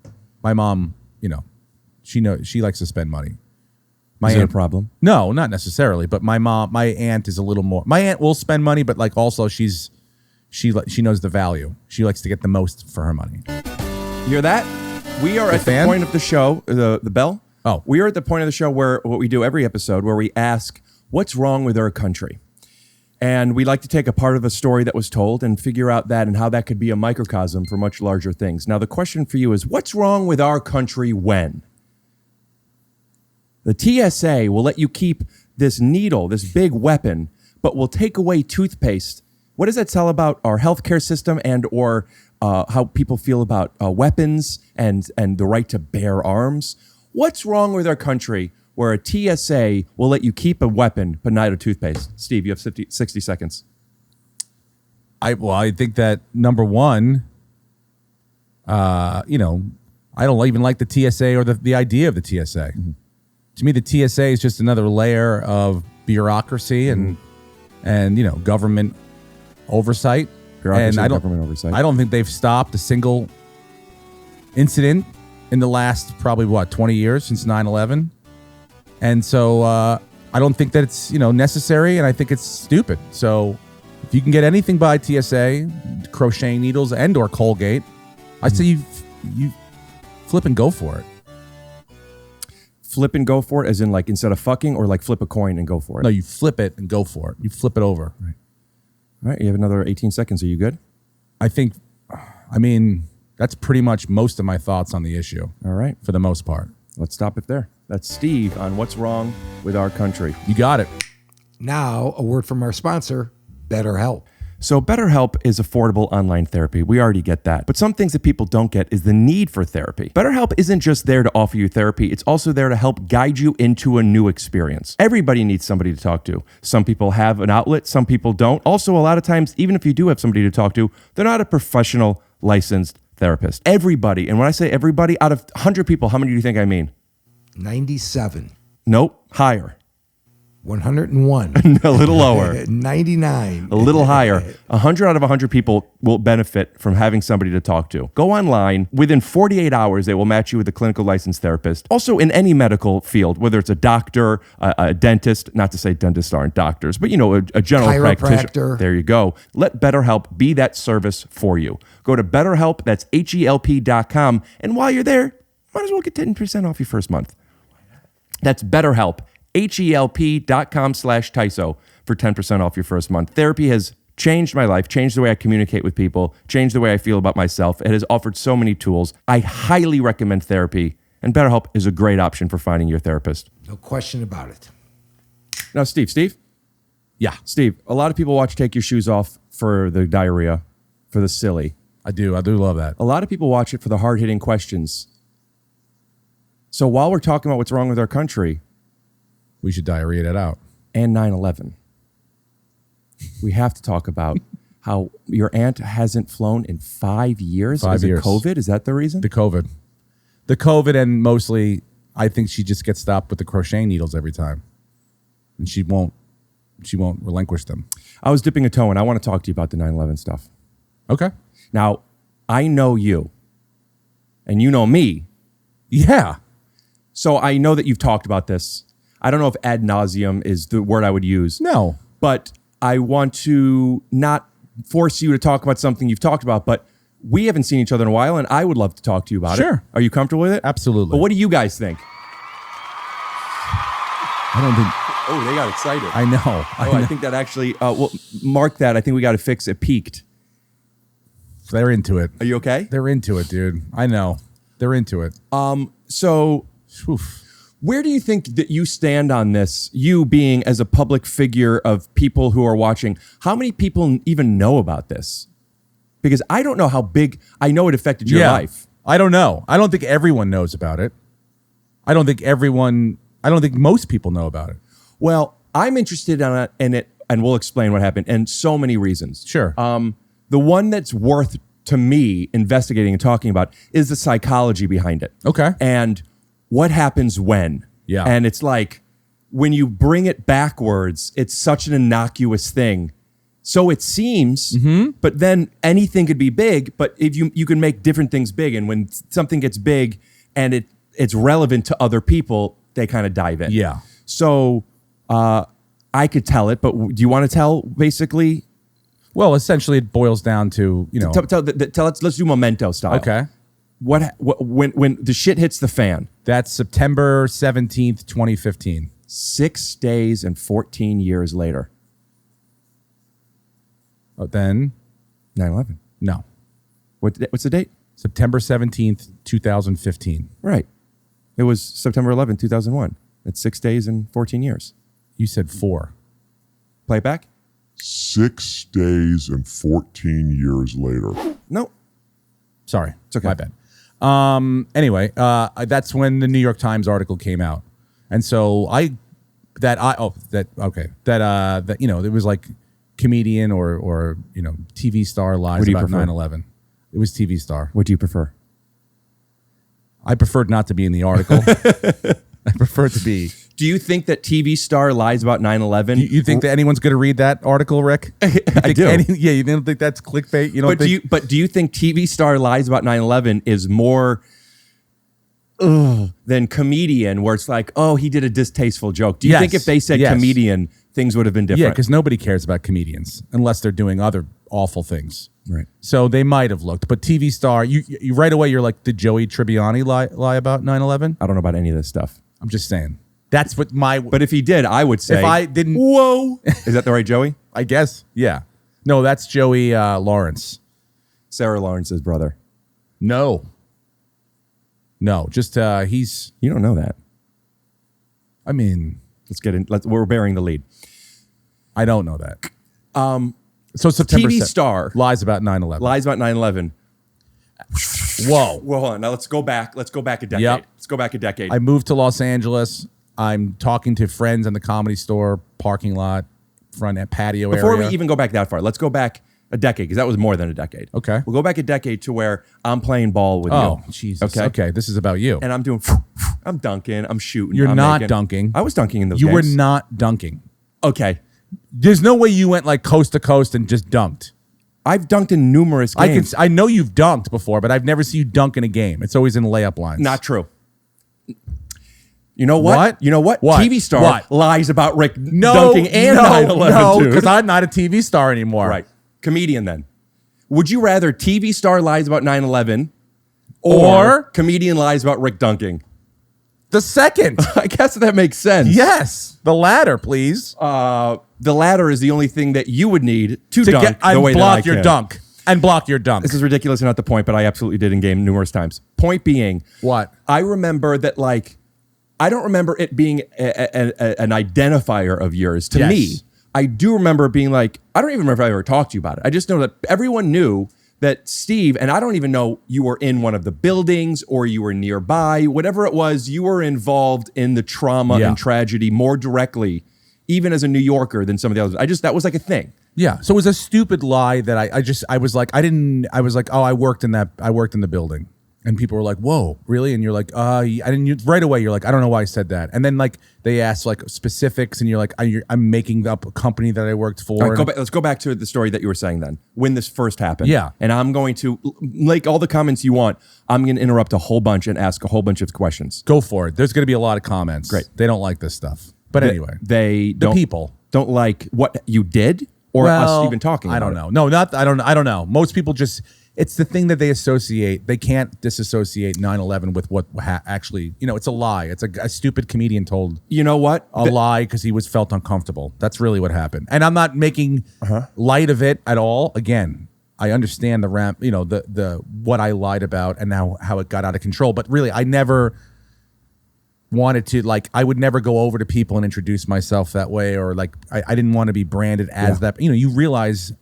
My mom, she likes to spend money. Is it a problem? No, not necessarily. But my aunt is a little more. My aunt will spend money, but like also she knows the value. She likes to get the most for her money. You hear that? We are at the point of the show. The bell. Oh, we are at the point of the show where what we do every episode, where we ask, "What's wrong with our country?" And we like to take a part of a story that was told and figure out that and how that could be a microcosm for much larger things. Now, the question for you is, what's wrong with our country when? The TSA will let you keep this needle, this big weapon, but will take away toothpaste. What does that tell about our healthcare system and or how people feel about weapons and the right to bear arms? What's wrong with our country where a TSA will let you keep a weapon but not a toothpaste? Steve, you have 60 seconds. I think that number one, I don't even like the TSA or the idea of the TSA. Mm-hmm. To me, the TSA is just another layer of bureaucracy and government oversight. Government oversight. I don't think they've stopped a single incident in the last probably 20 years since 9/11. And so I don't think that it's necessary, and I think it's stupid. So if you can get anything by TSA, crocheting needles and or Colgate, I say you flip and go for it. Flip and go for it, as in like instead of fucking, or like flip a coin and go for it? No, you flip it and go for it. You flip it over. Right. All right, you have another 18 seconds. Are you good? That's pretty much most of my thoughts on the issue. All right. For the most part. Let's stop it there. That's Steve on what's wrong with our country. You got it. Now, a word from our sponsor, BetterHelp. So BetterHelp is affordable online therapy. We already get that. But some things that people don't get is the need for therapy. BetterHelp isn't just there to offer you therapy. It's also there to help guide you into a new experience. Everybody needs somebody to talk to. Some people have an outlet, some people don't. Also, a lot of times, even if you do have somebody to talk to, they're not a professional licensed therapist. Everybody, and when I say everybody, out of 100 people, how many do you think I mean? 97. Nope, higher. 101. A little lower. 99. A little higher. 100 out of 100 people will benefit from having somebody to talk to. Go online. Within 48 hours, they will match you with a clinical licensed therapist. Also, in any medical field, whether it's a doctor, a dentist, not to say dentists aren't doctors, but a general practitioner. There you go. Let BetterHelp be that service for you. Go to BetterHelp, that's HELP.com. And while you're there, might as well get 10% off your first month. That's BetterHelp. HELP.com/TYSO for 10% off your first month. Therapy has changed my life, changed the way I communicate with people, changed the way I feel about myself. It has offered so many tools. I highly recommend therapy, and BetterHelp is a great option for finding your therapist. No question about it. Now, Steve? Yeah. Steve, a lot of people watch Take Your Shoes Off for the diarrhea, for the silly. I do love that. A lot of people watch it for the hard-hitting questions. So while we're talking about what's wrong with our country, we should diarrhea it out. And 9/11. We have to talk about how your aunt hasn't flown in 5 years. 5 years. Is it COVID? Is that the reason? The COVID, and mostly, I think she just gets stopped with the crocheting needles every time, and she won't relinquish them. I was dipping a toe, and I want to talk to you about the 9/11 stuff. Okay. Now, I know you, and you know me, Yeah. So I know that you've talked about this. I don't know if ad nauseum is the word I would use. No. But I want to not force you to talk about something you've talked about, but we haven't seen each other in a while, and I would love to talk to you about it. Sure. Are you comfortable with it? Absolutely. But what do you guys think? I don't think. Oh, they got excited. I know. I think that actually, well, mark that. I think we got to fix it. Peaked. They're into it. Are you okay? They're into it, dude. I know. They're into it. So, where do you think that you stand on this? You being as a public figure of people who are watching, how many people even know about this? Because I don't know how big. I know it affected your life. I don't know. I don't think everyone knows about it. I don't think most people know about it. Well, I'm interested in it, and we'll explain what happened, and so many reasons. Sure. The one that's worth to me investigating and talking about is the psychology behind it. Okay. And what happens when. Yeah. And it's like when you bring it backwards, it's such an innocuous thing. So it seems, but then anything could be big, but if you can make different things big. And when something gets big and it's relevant to other people, they kind of dive in. Yeah. So I could tell it, but do you want to tell basically? Well, essentially it boils down to, let's do Memento style. Okay. When the shit hits the fan? That's September 17th, 2015. 6 days and 14 years later. Then 9/11. No. What's the date? September 17th, 2015. Right. It was September 11th, 2001. That's 6 days and 14 years. You said 4. Play it back. 6 days and 14 years later. No. Sorry. It's okay. My bad. Anyway, that's when the New York Times article came out. And so it was like comedian or TV star lies about 9/11. It was TV star. What do you prefer? I preferred not to be in the article. I prefer to be. Do you think that TV star lies about 9/11? You think that anyone's going to read that article, Rick? I do. You don't think that's clickbait? You don't But do you think TV star lies about 9/11 is more than comedian, where it's like, oh, he did a distasteful joke? Do you think if they said comedian, things would have been different? Yeah, because nobody cares about comedians unless they're doing other awful things. Right. So they might have looked. But TV star, you right away, you're like, did Joey Tribbiani lie about 9/11? I don't know about any of this stuff. I'm just saying. That's what my... But if he did, I would say... If I didn't... Whoa! Is that the right Joey? I guess. Yeah. No, that's Joey Lawrence. Sarah Lawrence's brother. No. Just he's... You don't know that. I mean... Let's get in. We're bearing the lead. I don't know that. So September TV star lies about 9/11. Lies about 9/11. Whoa. Well, hold on. Now let's go back. Let's go back a decade. Yep. Let's go back a decade. I moved to Los Angeles. I'm talking to friends in the Comedy Store parking lot, front patio area. Before we even go back that far, let's go back a decade, because that was more than a decade. Okay. We'll go back a decade to where I'm playing ball with you. Oh, Jesus. Okay. This is about you. And I'm doing, I'm dunking, I'm shooting. You're I'm not making. dunking. I was dunking in those You games. were not dunking. Okay. There's no way you went like coast to coast and just dunked. I've dunked in numerous games. I know you've dunked before, but I've never seen you dunk in a game. It's always in layup lines. Not true. You know what? You know what? What? TV star What? lies about Rick dunking and 9/11, No, dude. because I'm not a TV star anymore. Right. Comedian then. Would you rather TV star lies about 9/11 or comedian lies about Rick dunking? The second. I guess that makes sense. Yes. The latter, please. The latter is the only thing that you would need to dunk get, the way that I block your can. dunk. And block your dunk. This is ridiculous and not the point, but I absolutely did in game numerous times. Point being, what? I remember that, like, I don't remember it being an identifier of yours. To me, I do remember it being like, I don't even remember if I ever talked to you about it. I just know that everyone knew that Steve, and I don't even know you were in one of the buildings or you were nearby, whatever it was, you were involved in the trauma and tragedy more directly, even as a New Yorker, than some of the others. That was like a thing. Yeah. So it was a stupid lie that I was like, oh, I worked in the building. And people were like, "Whoa, really?" And you're like, right away you're like, "I don't know why I said that." And then like they asked like specifics, and you're like, "I'm making up a company that I worked for." All right, let's go back to the story that you were saying then. When this first happened. Yeah. And I'm going to, like all the comments you want, I'm going to interrupt a whole bunch and ask a whole bunch of questions. Go for it. There's going to be a lot of comments. Great. They don't like this stuff. But anyway. The people don't like what you did or us even talking about I don't know. No, I don't know. Most people just, it's the thing that they associate. They can't disassociate 9/11 with what actually, it's a lie. It's a stupid comedian told you know what a lie because he was felt uncomfortable. That's really what happened. And I'm not making light of it at all. Again, I understand the what I lied about and how it got out of control. But really, I never wanted to, I would never go over to people and introduce myself that way, or I didn't want to be branded as that. You realize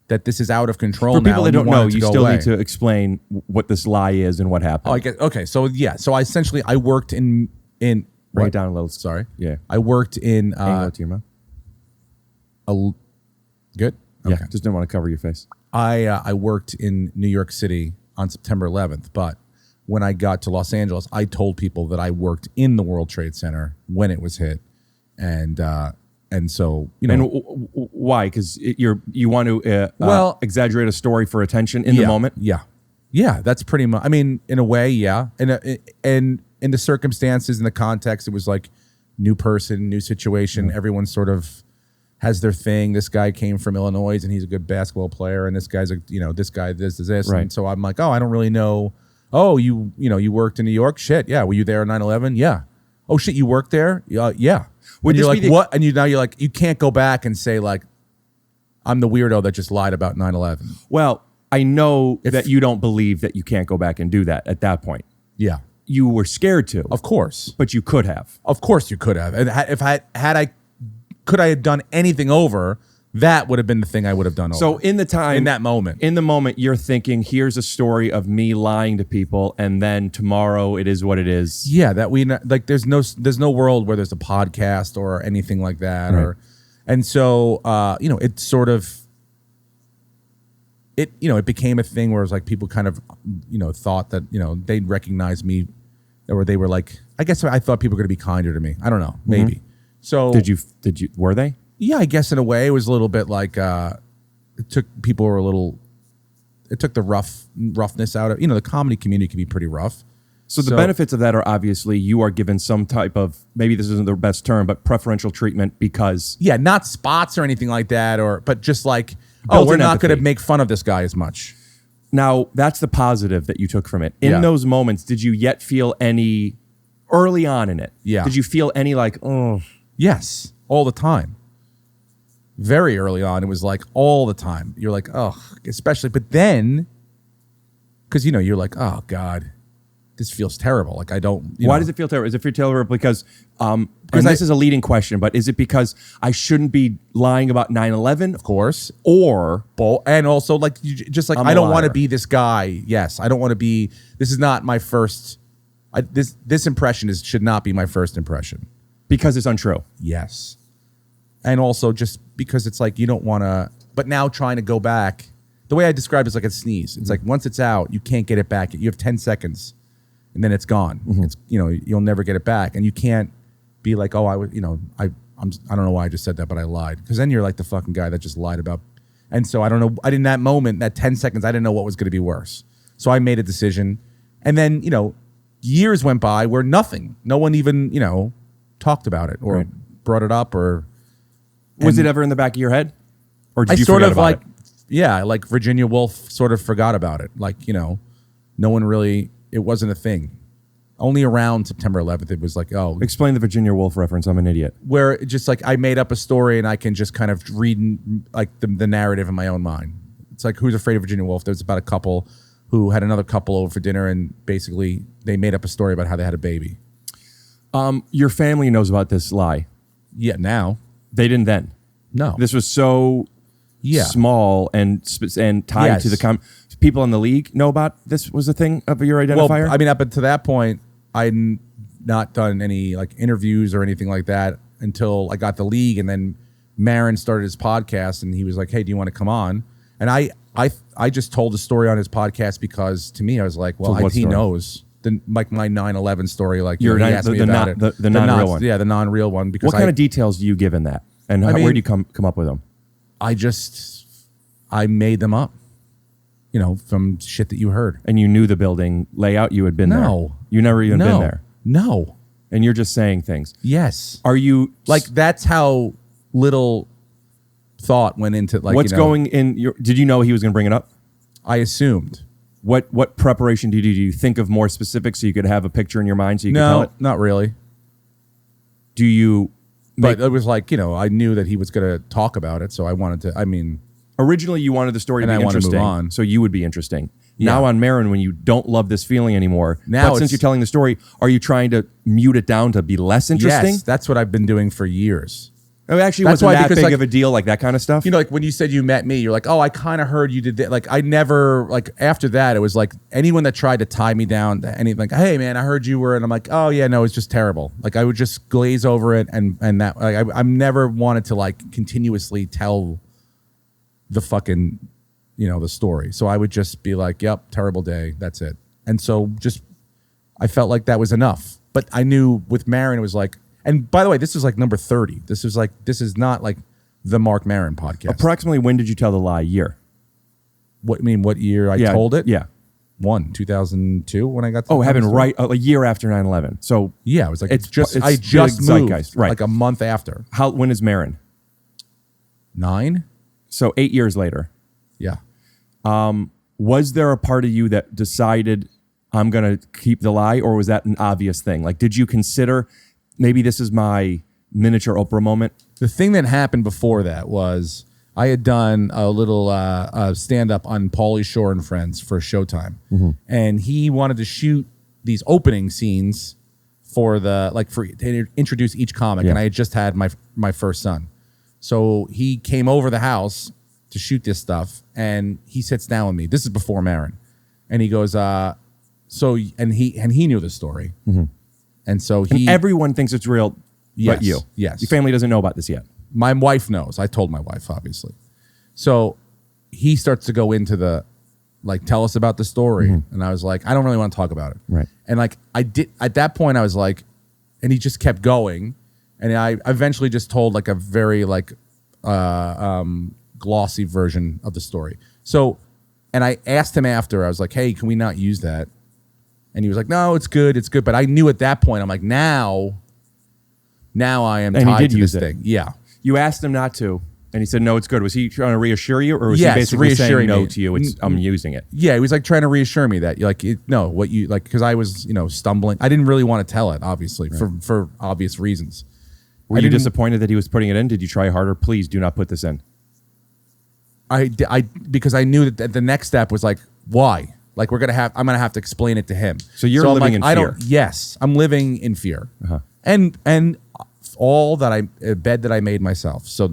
that this is out of control. For people now, that don't know, you still away. need to explain what this lie is and what happened. Oh, I get, okay. So yeah. So I essentially worked in Bring what? it down a little. Sorry. Yeah. I worked in Angle to your mouth. Good. Yeah. Okay. Just didn't want to cover your face. I worked in New York City on September 11th, but when I got to Los Angeles, I told people that I worked in the World Trade Center when it was hit, and so And why? Because you want to exaggerate a story for attention in the moment. Yeah, that's pretty much. I mean, in a way, yeah. And in the circumstances, in the context, it was like new person, new situation. Everyone sort of has their thing. This guy came from Illinois and he's a good basketball player, and this guy's this guy this. Right. And so I'm like, oh, I don't really know. Oh, you worked in New York? Shit, yeah. Were you there on 9/11? Yeah. Oh shit, you worked there? Yeah. Would and you're this like, what? And now you're like, you can't go back and say like, I'm the weirdo that just lied about 9/11. Well, I know that you don't believe that you can't go back and do that at that point. Yeah. You were scared to. Of course. But you could have. Of course you could have. And could I have done anything over, that would have been the thing I would have done over. So in the moment, you're thinking, here's a story of me lying to people, and then tomorrow it is what it is. Yeah, that there's no world where there's a podcast or anything like that. Right. And so it sort of it became a thing where it was like people kind of thought that they'd recognize me, or they were like, I guess I thought people were going to be kinder to me. I don't know, maybe. So did you were they? Yeah, I guess in a way it was a little bit like it took the roughness out of the comedy community can be pretty rough. So the benefits of that are obviously you are given some type of, maybe this isn't the best term, but preferential treatment because not spots or anything like that, but just like, built-in we're not empathy. going to make fun of this guy as much. Now that's the positive that you took from it. In those moments, did you yet feel any early on in it? Yeah. Did you feel any like, oh? Yes, all the time. Very early on, it was like all the time. You're like, oh, especially, but then, because you're like, oh God, this feels terrible. Like I don't. Why does it feel terrible? Is it feel terrible because and this is a leading question, but is it because I shouldn't be lying about 9/11? Of course. Or and also like I don't want to be this guy. Yes, I don't want to be. This is not my first. This impression should not be my first impression. Because it's untrue. Yes. And also just because it's like you don't want to, but now trying to go back, the way I describe it is like a sneeze. It's like once it's out, you can't get it back. You have 10 seconds and then it's gone. It's you'll never get it back. And you can't be like, oh, I would, I don't know why I just said that, but I lied. Because then you're like the fucking guy that just lied about. And so I don't know, in that moment, that 10 seconds, I didn't know what was going to be worse. So I made a decision. And then, years went by where no one even, talked about it or brought it up or was it ever in the back of your head, or did I you sort forget of about it? like Virginia Woolf sort of forgot about it. Like no one really, it wasn't a thing. Only around September 11th it was like, oh, explain the Virginia Woolf reference. I'm an idiot. Where it just like I made up a story and I can just kind of read like the narrative in my own mind. It's like Who's Afraid of Virginia Woolf? There's about a couple who had another couple over for dinner and basically they made up a story about how they had a baby. Your family knows about this lie. Yeah, now. They didn't then. No. This was so small and tied to the people in the league know about this was a thing of your identifier? Well, I mean, up until that point, I'd not done any like interviews or anything like that until I got the league. And then Marin started his podcast and he was like, hey, do you want to come on? And I just told the story on his podcast because to me I was like, well, So what he story? knows like my 9/11 story. Like Your he nine- asked the- me the about non- it. the non-real one. Yeah, the non-real one. Because What kind of details do you give in that? And I where mean- do you come up with them? I made them up. You know, from shit that you heard. And you knew the building layout. You had been there. No. You never even been No. there. No. And you're just saying things. Yes. Are you Like that's how little thought went into like what's going in your? Did you know he was going to bring it up? I assumed. What preparation do you do? Do you think of more specifics so you could have a picture in your mind so you could tell No, it? not really. Do you? But it was like, I knew that he was going to talk about it, so I wanted to. I mean, Originally, you wanted the story to And be I wanted to move interesting, on. so you would be interesting. Yeah. Now on Marin, when you don't love this feeling anymore, Now but since it's- you're telling the story, are you trying to mute it down to be less interesting? yes, that's what I've been doing for years. It actually That's wasn't why, that because, big like, of a deal, like that kind of stuff. Like when you said you met me, you're like, oh, I kind of heard you did that. Like I never, like after that, it was like anyone that tried to tie me down to anything, like, hey man, I heard you were, and I'm like, oh yeah, no, it's just terrible. Like I would just glaze over it, and that like I've never wanted to like continuously tell the fucking, the story. So I would just be like, yep, terrible day, that's it. And so just, I felt like that was enough. But I knew with Marin, it was like. And by the way, this is like number 30. This is not like the Mark Maron podcast. Approximately when did you tell the lie? Year? What year I told it? Yeah. 2002 when I got to having right a year after 9/11. So yeah, it was like I I just moved right. like a month after. When is Marin? 9. So 8 years later. Yeah. Was there a part of you that decided I'm going to keep the lie, or was that an obvious thing? Like, did you consider maybe this is my miniature Oprah moment? The thing that happened before that was I had done a little stand-up on Pauly Shore and Friends for Showtime. Mm-hmm. And he wanted to shoot these opening scenes to introduce each comic. Yeah. And I had just had my first son. So he came over the house to shoot this stuff, and he sits down with me. This is before Marin. And he goes, and he knew the story. Mm-hmm. And so And everyone thinks it's real, but you. Yes. Your family doesn't know about this yet. My wife knows. I told my wife, obviously. So he starts to go into the, tell us about the story. Mm-hmm. And I was like, I don't really want to talk about it. Right. And I did, at that point I was like, and he just kept going. And I eventually just told a very glossy version of the story. So, and I asked him after, I was like, hey, can we not use that? And he was like, no, it's good. But I knew at that point, I'm like, now I am And he tied did to use this it. thing. Yeah. You asked him not to, and he said, no, it's good. Was he trying to reassure you, or was Yes, he basically saying reassuring no me. to you? I'm using it. Yeah, he was trying to reassure me that because I was stumbling. I didn't really want to tell it, obviously, for obvious reasons. Were you disappointed that he was putting it in? Did you try harder? Please do not put this in. Because I knew that the next step was why? I'm gonna have to explain it to him. So you're I'm living in fear. Yes, I'm living in fear, Uh-huh. and all that a bed that I made myself. So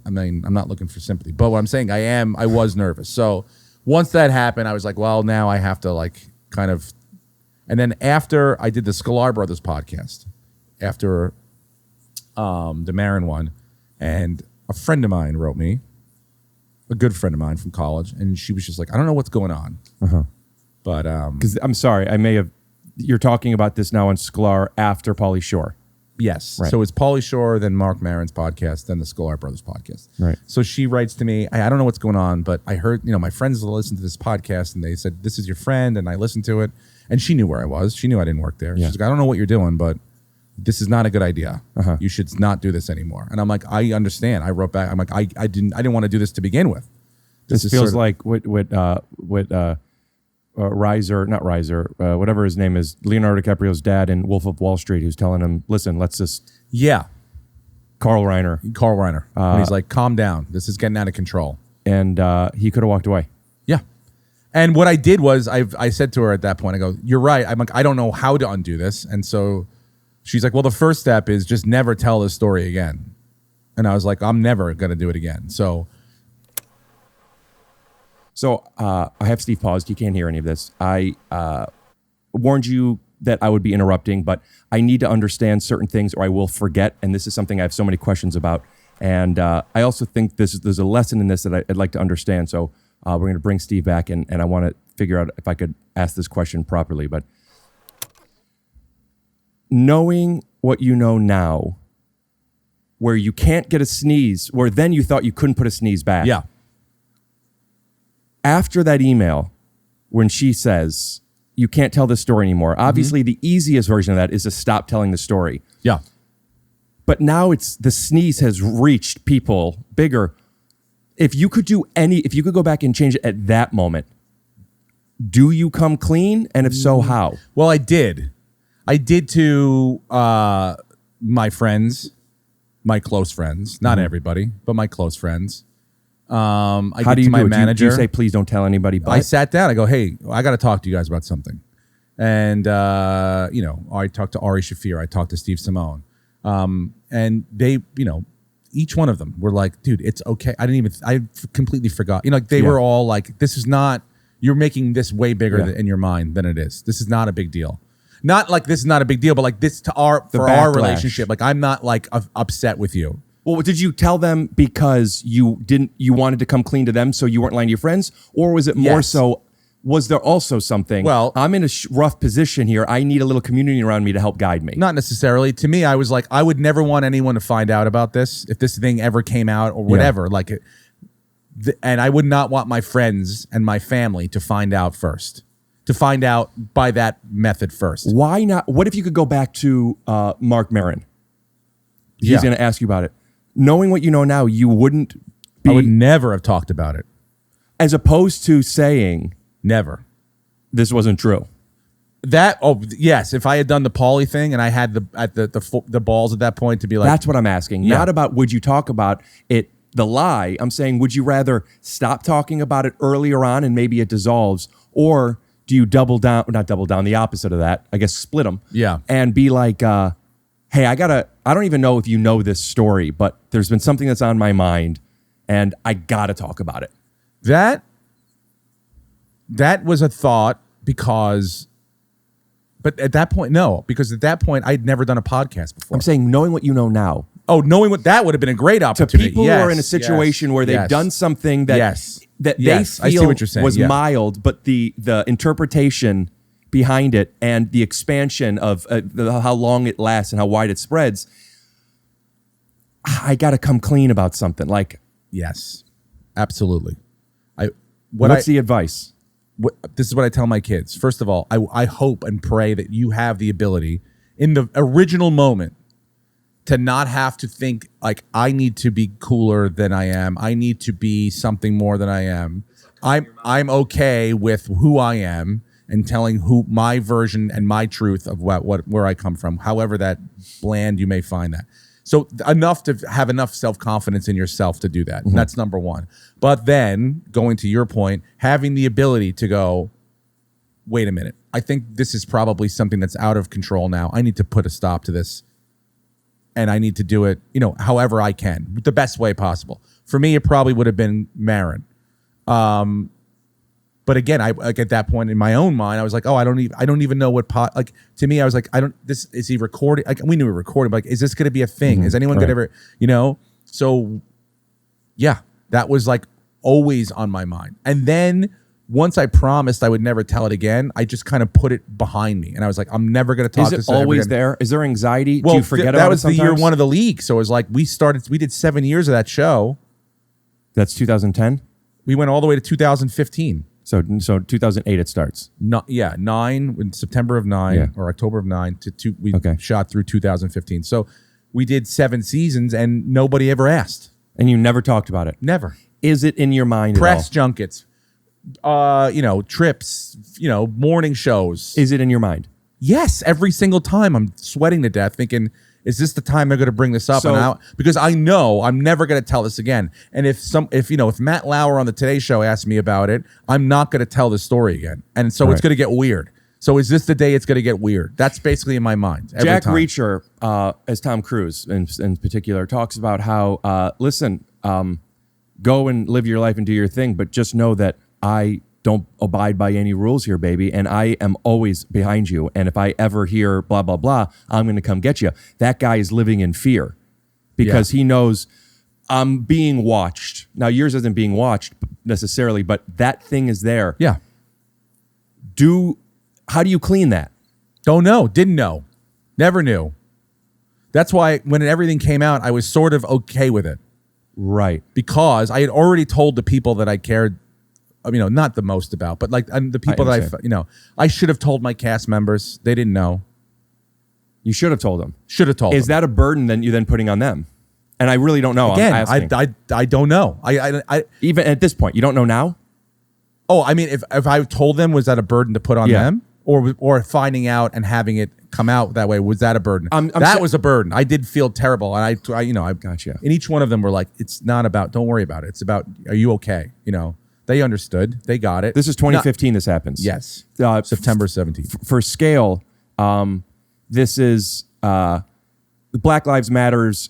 I'm not looking for sympathy, but what I'm saying, I was nervous. So once that happened, I was like, well, now I have to kind of, and then after I did the Sklar Brothers podcast, after the Marin one, and a friend of mine wrote me, a good friend of mine from college, and she was just like, I don't know what's going on. Uh-huh. But because I'm sorry, you're talking about this now on Sklar after Pauly Shore. yes, Right. so it's Pauly Shore, then Mark Maron's podcast, then the Sklar Brothers podcast. Right. So she writes to me, I don't know what's going on, but I heard, my friends listened to this podcast, and they said, this is your friend, and I listened to it, and she knew where I was. She knew I didn't work there. Yeah. She's like, I don't know what you're doing, but this is not a good idea. Uh-huh. You should not do this anymore. And I'm like, I understand. I wrote back. I'm like, I didn't want to do this to not Feels like what whatever his name is, Leonardo DiCaprio's dad in Wolf of Wall Street, who's telling him, listen, let's just. Yeah. Carl Reiner. And he's like, calm down. This is getting out of control. And he could have walked away. Yeah. And what I did was I said to her at that point, I go, you're right. I'm like, I don't know how to undo this. And so she's like, well, the first step is just never tell this story again. And I was like, I'm never going to do it again. So I have Steve paused. He can't hear any of this. I warned you that I would be interrupting, but I need to understand certain things or I will forget. And this is something I have so many questions about. And I also think there's a lesson in this that I'd like to understand. So We're going to bring Steve back, and I want to figure out if I could ask this question properly. But knowing what you know now, where you can't get a sneeze, where then you thought you couldn't put a sneeze back. Yeah. After that email, when she says, you can't tell this story anymore, obviously the easiest version of that is to stop telling the story. Yeah. But now it's the sneeze has reached people bigger. If you could go back and change it at that moment, do you come clean? And if so, how? Well, I did. I did to my friends, my close friends, not everybody, but my close friends. How do you my do it? manager. Do you say, please don't tell anybody? But I sat down. I go, hey, I got to talk to you guys about something. And, I talked to Ari Shafir. I talked to Steve Simone. And they, each one of them were like, dude, it's okay. I completely forgot. They were all like, this is not, you're making this way bigger in your mind than it is. This is not a big deal. Not like this is not a big deal, but like this for our relationship. Like I'm not like upset with you. Well, did you tell them because you wanted to come clean to them so you weren't lying to your friends? Or was it more so, was there also something, well, I'm in a rough position here, I need a little community around me to help guide me? Not necessarily. To me, I was like, I would never want anyone to find out about this if this thing ever came out or whatever. And I would not want my friends and my family to find out first. To find out by that method first. Why not? What if you could go back to Mark Maron? He's going to ask you about it. Knowing what you know now, you wouldn't be... I would never have talked about it. As opposed to saying... Never. This wasn't true. Yes. If I had done the Pauly thing and I had the balls at that point to be like... That's what I'm asking. Not about would you talk about it, the lie. I'm saying, would you rather stop talking about it earlier on and maybe it dissolves, or do you double down, not double down, the opposite of that, I guess split them. Yeah. And be like, hey, I don't even know if you know this story, but there's been something that's on my mind and I gotta talk about it. That was a thought but at that point, no, because at that point I'd never done a podcast before. I'm saying knowing what you know now. Oh, knowing what that would have been a great opportunity. To people who are in a situation where they've done something that they feel was mild, but the interpretation behind it and the expansion of how long it lasts and how wide it spreads, I got to come clean about something. Like, yes, absolutely. What's the advice? This is what I tell my kids. First of all, I hope and pray that you have the ability in the original moment to not have to think like, I need to be cooler than I am. I need to be something more than I am. I'm okay with who I am and telling who my version and my truth of where I come from, however that bland you may find that. So enough to have enough self-confidence in yourself to do that. Mm-hmm. That's number one. But then, going to your point, having the ability to go, wait a minute, I think this is probably something that's out of control now. I need to put a stop to this. And I need to do it, however I can, the best way possible. For me, it probably would have been Maron. But again, at that point in my own mind, I was like, oh, I don't even know what to me, I was like, is he recording? Like, we knew we were recording, but like, is this going to be a thing? Mm-hmm. Is anyone going to ever, So yeah, that was like always on my mind. And then once I promised I would never tell it again, I just kind of put it behind me. And I was like, I'm never going to talk to this. Is it always there? Is there anxiety? Do you forget about it? That was the year one of the league. So it was like, we did 7 years of that show. That's 2010? We went all the way to 2015. So 2008 it starts. No, yeah, 9 in September of 9 or October of 9 to 2. We shot through 2015. So we did 7 seasons and nobody ever asked. And you never talked about it? Never. Is it in your mind Press at all? junkets, trips, morning shows. Is it in your mind? Yes, every single time I'm sweating to death thinking, is this the time they're going to bring this up? Because I know I'm never going to tell this again. And if Matt Lauer on the Today Show asked me about it, I'm not going to tell this story again. And so it's going to get weird. So is this the day it's going to get weird? That's basically in my mind. Jack Reacher, as Tom Cruise in particular, talks about how, listen, go and live your life and do your thing, but just know that I don't abide by any rules here, baby. And I am always behind you. And if I ever hear blah, blah, blah, I'm going to come get you. That guy is living in fear because he knows I'm being watched. Now yours isn't being watched necessarily, but that thing is there. Yeah. How do you clean that? Don't know. Didn't know. Never knew. That's why when everything came out, I was sort of okay with it. Right. Because I had already told the people that I cared, not the most about, but like the people I should have told my cast members. They didn't know. You should have told them. Should have told them. Is that a burden that you're then putting on them? And I really don't know. Again, I'm asking. I don't know. I even at this point, you don't know now? Oh, I mean, if I told them, was that a burden to put on them? Or finding out and having it come out that way, was that a burden? That was a burden. I did feel terrible. And I gotcha. And each one of them were like, it's not about, don't worry about it. It's about, are you okay? They understood. They got it. This is 2015 this happens. Yes. September 17th. For scale, this is Black Lives Matters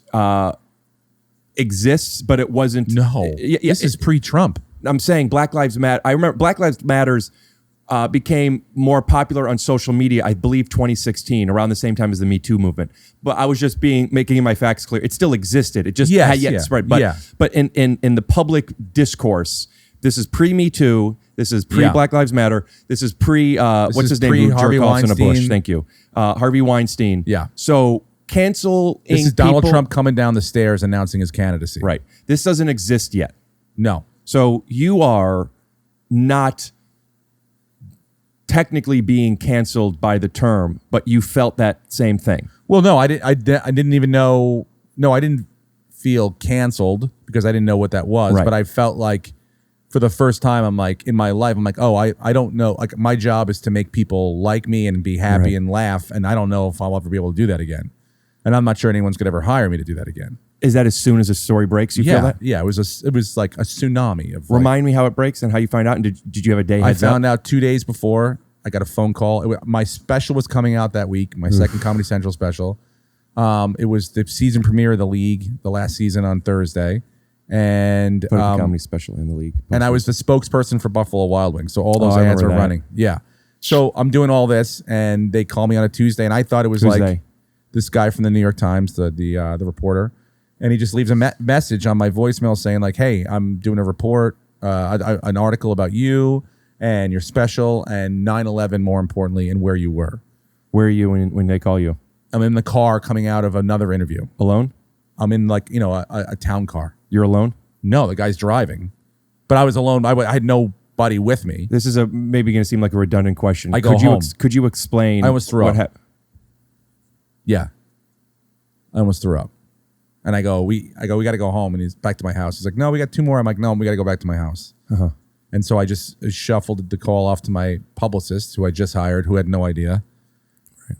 exists, but it wasn't. No. This is pre-Trump. I'm saying Black Lives Matter. I remember Black Lives Matters became more popular on social media, I believe 2016, around the same time as the Me Too movement. But I was just making my facts clear. It still existed. It just had yet to spread. But in the public discourse, this is pre-Me Too. This is pre-Black Lives Matter. This is what's his name? Harvey Weinstein. Thank you. Harvey Weinstein. Yeah. So canceling This is Donald Trump coming down the stairs announcing his candidacy. Right. This doesn't exist yet. No. So you are not technically being canceled by the term, but you felt that same thing. Well, no, I didn't even know. No, I didn't feel canceled because I didn't know what that was. Right. But I felt like for the first time, I'm like, in my life, I'm like, oh, I don't know. Like, my job is to make people like me and be happy and laugh. And I don't know if I'll ever be able to do that again. And I'm not sure anyone's going to ever hire me to do that again. Is that as soon as a story breaks, you feel that? Yeah, it was like a tsunami of. Remind me how it breaks and how you find out. And did you have a day? I found out 2 days before. I got a phone call. My special was coming out that week. My second Comedy Central special. It was the season premiere of the league, the last season on Thursday, and comedy special in the league. And I was the spokesperson for Buffalo Wild Wings, so all those ads were running. Yeah. So I'm doing all this, and they call me on a Tuesday, and I thought it was like this guy from the New York Times, the reporter. And he just leaves a message on my voicemail saying like, hey, I'm doing a report, an article about you and your special and 9/11, more importantly, and where you were. Where are you when they call you? I'm in the car coming out of another interview. Alone? I'm in like, a town car. You're alone? No, the guy's driving. But I was alone. I had nobody with me. This is maybe going to seem like a redundant question. I go home. Could you explain? I almost threw up. Yeah. I almost threw up. And I go, we got to go home. And he's back to my house. He's like, no, we got 2 more. I'm like, no, we got to go back to my house. Uh-huh. And so I just shuffled the call off to my publicist, who I just hired, who had no idea. Right.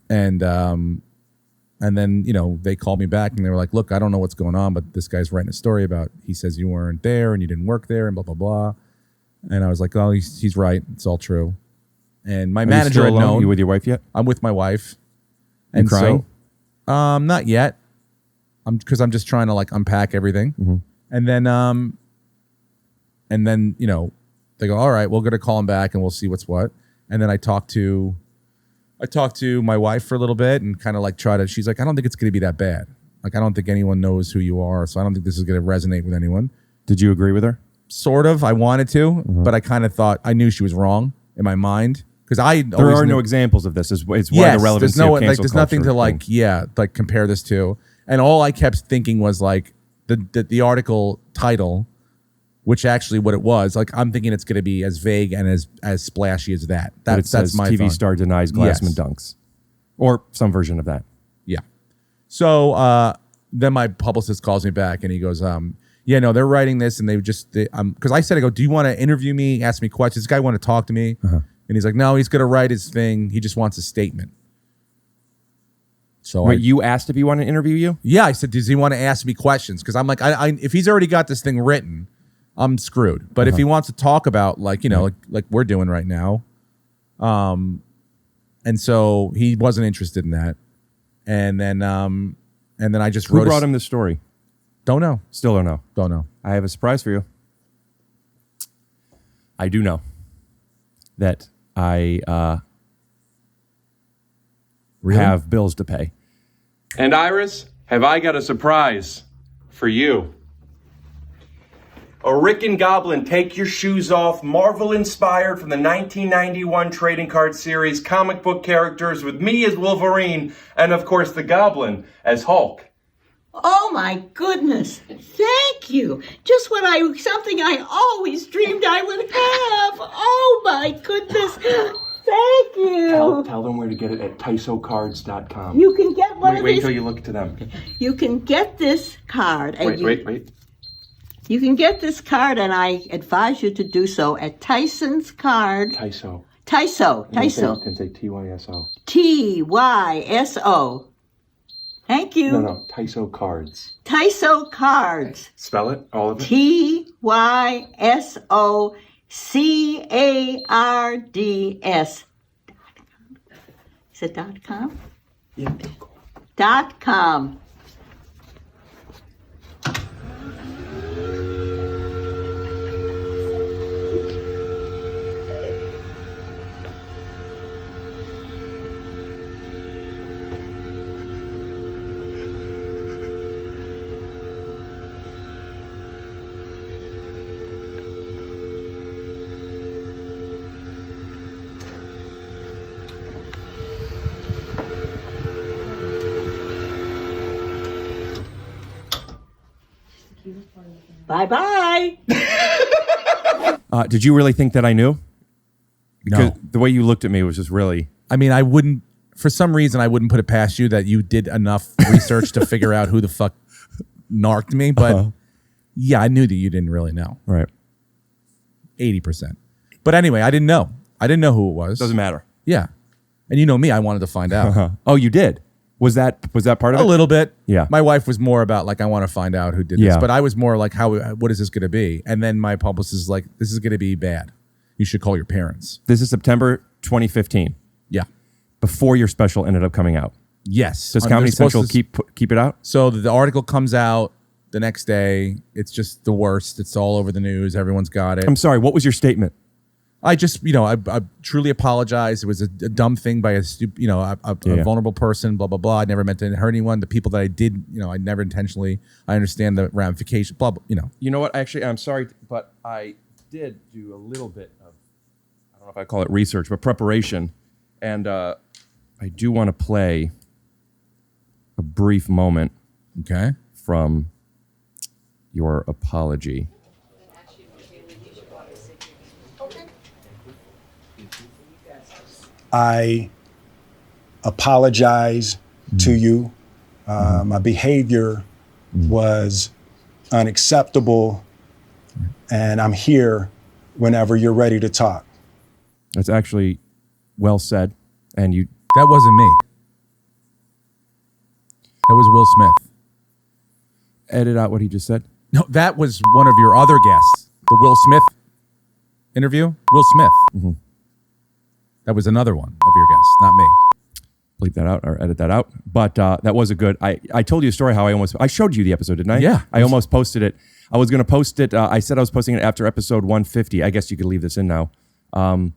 And then, they called me back and they were like, look, I don't know what's going on, but this guy's writing a story about, he says you weren't there and you didn't work there and blah, blah, blah. And I was like, oh, he's right. It's all true. And my manager had known. You with your wife yet? I'm with my wife. And crying? So, not yet. Because I'm just trying to like unpack everything. Mm-hmm. And then, they go, all right, we're going to call him back and we'll see what's what. And then I talked to my wife for a little bit and kind of like she's like, I don't think it's going to be that bad. Like, I don't think anyone knows who you are. So I don't think this is going to resonate with anyone. Did you agree with her? Sort of. I wanted to, but I kind of thought, I knew she was wrong in my mind. Because there are no examples of this. It's one of the relevancy of cancel there's nothing to compare this to. And all I kept thinking was like the article title, which actually what it was, like I'm thinking it's going to be as vague and as splashy as that. That's my TV thought. star denies Glassman dunks, or some version of that. Yeah. So then my publicist calls me back and he goes, yeah, no, they're writing this and because I said, do you want to interview me? Ask me questions. This guy want to talk to me, and he's like, no, he's going to write his thing. He just wants a statement. So you asked if he wanted to interview you? Yeah, I said, does he want to ask me questions? Because I'm like, if he's already got this thing written, I'm screwed. But if he wants to talk about like we're doing right now, and so he wasn't interested in that, and then I just Who brought him this story? Don't know. Still don't know. Don't know. I have a surprise for you. I do know that I have bills to pay. And Iris, have I got a surprise for you? A Rick and Goblin, Take Your Shoes Off, Marvel inspired from the 1991 trading card series, comic book characters with me as Wolverine, and of course the Goblin as Hulk. Oh my goodness. Thank you. Just something I always dreamed I would have. Oh my goodness. Thank you. Tell them where to get it at TYSOcards.com. You can get one of these. Wait till you look to them. You can get this card. Wait. You can get this card, and I advise you to do so at Tyson's Card. TYSO. TYSO. You can say TYSO. TYSO. Thank you. No, TYSO Cards. TYSO Cards. Spell it, all of it. TYSOCARDS. Is it .com? Yeah. .com. Bye-bye. Did you really think that I knew? Because No. the way you looked at me was just really... I mean, I wouldn't, for some reason, I wouldn't put it past you that you did enough research to figure out who the fuck narked me. But yeah, I knew that you didn't really know. Right. 80%. But anyway, I didn't know. I didn't know who it was. Doesn't matter. Yeah. And you know me, I wanted to find out. Oh, you did? Was that part of it? A little bit. Yeah. My wife was more about like, I want to find out who did Yeah. this. But I was more like, what is this going to be? And then my publicist is like, this is going to be bad. You should call your parents. This is September 2015. Yeah. Before your special ended up coming out. Yes. Does Comedy Central keep it out? So the article comes out the next day. It's just the worst. It's all over the news. Everyone's got it. I'm sorry. What was your statement? I just, I truly apologize. It was a dumb thing by a vulnerable person, blah, blah, blah. I never meant to hurt anyone. The people that I did, I never intentionally, I understand the ramification, blah, blah, You know what? Actually, I'm sorry, but I did do a little bit of, I don't know if I call it research, but preparation. And I do want to play a brief moment from your apology. I apologize to you. My behavior was unacceptable, and I'm here whenever you're ready to talk. That's actually well said. And you... That wasn't me. That was Will Smith. Edit out what he just said. No, that was one of your other guests. The Will Smith interview. Will Smith. Mm-hmm. That was another one of your guests, not me. Bleep that out or edit that out. But that was a good... I told you a story how I showed you the episode, didn't I? Yeah. I almost posted it. I was going to post it. I said I was posting it after episode 150. I guess you could leave this in now. And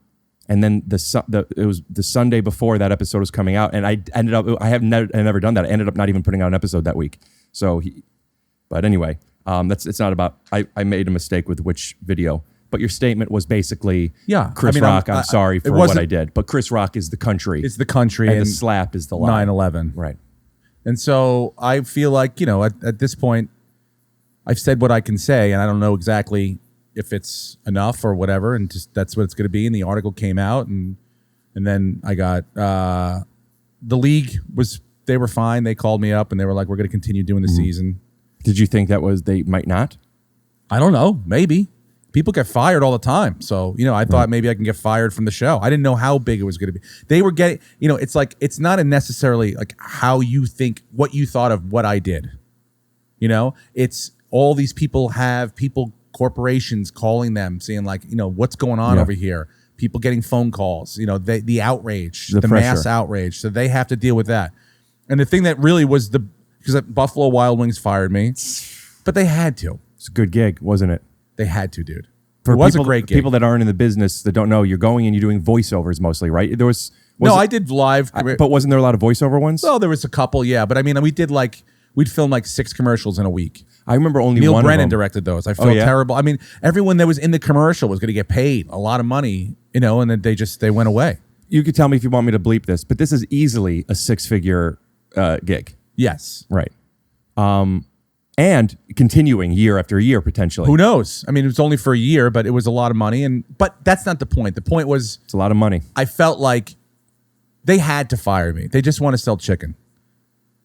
then it was the Sunday before that episode was coming out, and I ended up... I have never done that. I ended up not even putting out an episode that week. But anyway, it's not about... I made a mistake with which video. But your statement was basically, Chris Rock, I'm sorry for what I did. But Chris Rock is the country. It's the country. And the slap is the lie. 9/11. Right. And so I feel like, at this point, I've said what I can say, and I don't know exactly if it's enough or whatever, and just that's what it's going to be. And the article came out, and then I got the league they were fine. They called me up, and they were like, we're going to continue doing the season. Did you think they might not? I don't know. Maybe. People get fired all the time. So, I thought maybe I can get fired from the show. I didn't know how big it was going to be. They were getting, it's like, it's not necessarily like how you think, what you thought of what I did. It's all these people corporations calling them, saying like, what's going on over here? People getting phone calls, the outrage, the mass outrage. So they have to deal with that. And the thing that really was because Buffalo Wild Wings fired me, but they had to. It's a good gig, wasn't it? They had to, dude. For it was a great gig. People that aren't in the business that don't know, you're going and you're doing voiceovers mostly, right? I did live. But wasn't there a lot of voiceover ones? Well, there was a couple, yeah. But I mean, we did We'd film like 6 commercials in a week. I remember only Neil one Brennan of them. directed those. I felt terrible. I mean, everyone that was in the commercial was going to get paid a lot of money, and then they went away. You could tell me if you want me to bleep this, but this is easily a 6-figure gig. Yes. Right. And continuing year after year, potentially. Who knows? I mean, it was only for a year, but it was a lot of money. But that's not the point. The point was... It's a lot of money. I felt like they had to fire me. They just want to sell chicken.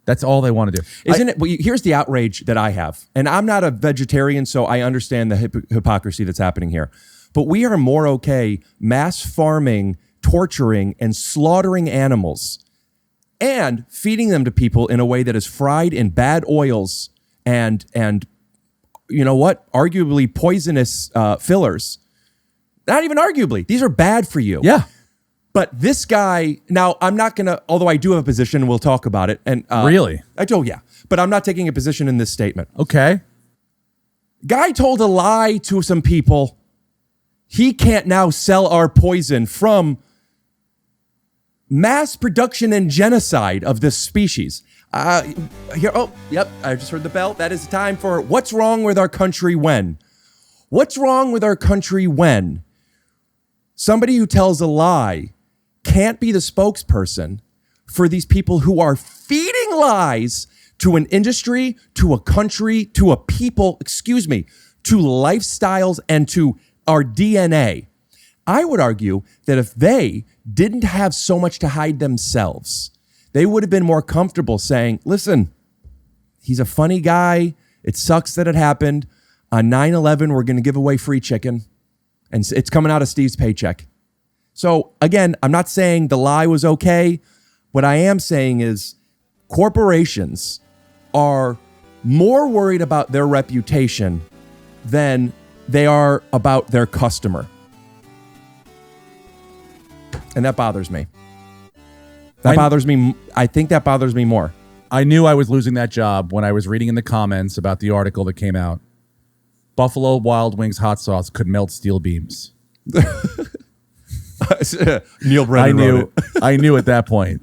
That's all they want to do. Isn't it? Well, here's the outrage that I have. And I'm not a vegetarian, so I understand the hypocrisy that's happening here. But we are more okay mass farming, torturing, and slaughtering animals and feeding them to people in a way that is fried in bad oils and you know what? Arguably poisonous fillers. Not even arguably. These are bad for you. Yeah. But this guy, now I'm not going to, although I do have a position, we'll talk about it. And Really? Yeah. But I'm not taking a position in this statement. Okay. Guy told a lie to some people. He can't now sell our poison from mass production and genocide of this species. I just heard the bell. That is the time for What's Wrong with Our Country When? What's wrong with our country when somebody who tells a lie can't be the spokesperson for these people who are feeding lies to an industry, to a country, to a people, to lifestyles and to our DNA? I would argue that if they didn't have so much to hide themselves, they would have been more comfortable saying, listen, he's a funny guy. It sucks that it happened. On 9/11, we're going to give away free chicken, and it's coming out of Steve's paycheck. So again, I'm not saying the lie was okay. What I am saying is corporations are more worried about their reputation than they are about their customer. And that bothers me. Bothers me. I think that bothers me more. I knew I was losing that job when I was reading in the comments about the article that came out. Buffalo Wild Wings hot sauce could melt steel beams. Neil Brennan wrote it. I knew at that point.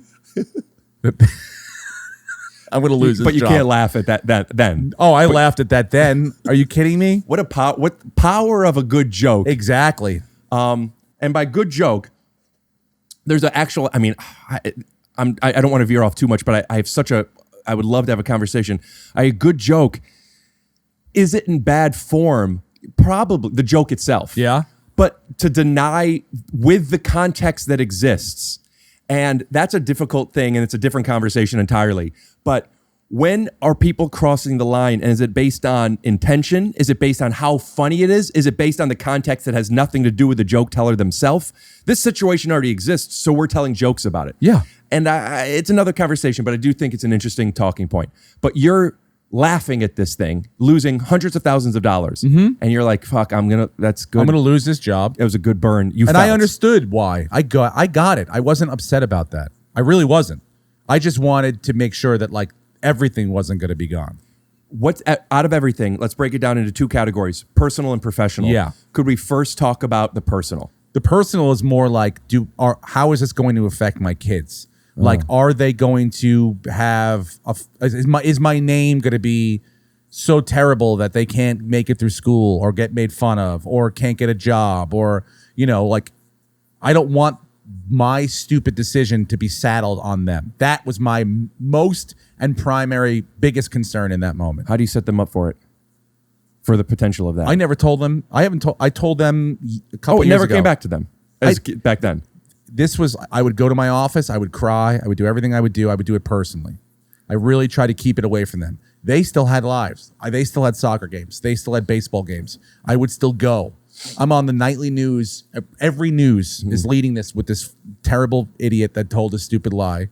I'm going to lose this But you job. can't laugh at that then. Oh, I laughed at that then. Are you kidding me? What power of a good joke. Exactly. And by good joke, there's an actual, I don't want to veer off too much, but I would love to have a conversation. A good joke, is it in bad form? Probably the joke itself. Yeah. But to deny with the context that exists, and that's a difficult thing, and it's a different conversation entirely. But when are people crossing the line, and is it based on intention? Is it based on how funny it is? Is it based on the context that has nothing to do with the joke teller themselves? This situation already exists, so we're telling jokes about it. Yeah. And it's another conversation, but I do think it's an interesting talking point. But you're laughing at this thing, losing hundreds of thousands of dollars, and you're like, "Fuck, that's good. I'm gonna lose this job." It was a good burn. I understood why. I got it. I wasn't upset about that. I really wasn't. I just wanted to make sure that everything wasn't going to be gone. What's out of everything? Let's break it down into 2 categories: personal and professional. Yeah. Could we first talk about the personal? The personal is more like, how is this going to affect my kids? Are they going to have is my name going to be so terrible that they can't make it through school or get made fun of or can't get a job or, I don't want my stupid decision to be saddled on them. That was my most and primary biggest concern in that moment. How do you set them up for it? For the potential of that? I never told them. I told them a couple years ago. It never came back to them back then. I would go to my office, I would cry, I would do everything I would do it personally. I really tried to keep it away from them. They still had lives. They still had soccer games. They still had baseball games. I would still go. I'm on the nightly news. Every news is leading this with this terrible idiot that told a stupid lie.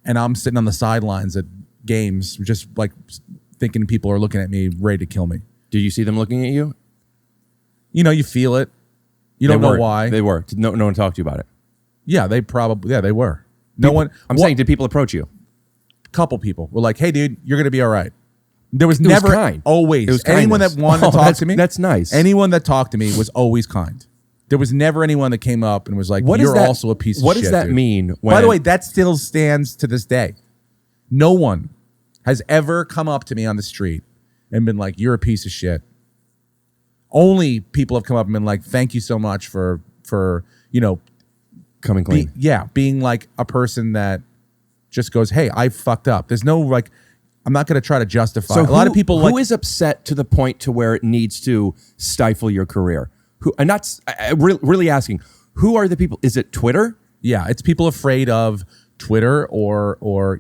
And I'm sitting on the sidelines at games, just thinking people are looking at me, ready to kill me. Did you see them looking at you? You feel it. You don't know why. They were. No one talked to you about it. Yeah, they were. I'm saying, did people approach you? A couple people were like, "Hey, dude, you're going to be all right." There was It was never kind. always It was anyone kindness. that wanted to talk to me. That's nice. Anyone that talked to me was always kind. There was never anyone that came up and was like, "You're also a piece of shit." What does that dude." mean? By the way, that still stands to this day. No one has ever come up to me on the street and been like, "You're a piece of shit." Only people have come up and been like, "Thank you so much for coming clean." Being like a person that just goes, "Hey, I fucked up." There's no like, I'm not going to try to justify. So a lot of people who is upset to the point to where it needs to stifle your career? Who? And that's really asking. Who are the people? Is it Twitter? Yeah, it's people afraid of Twitter or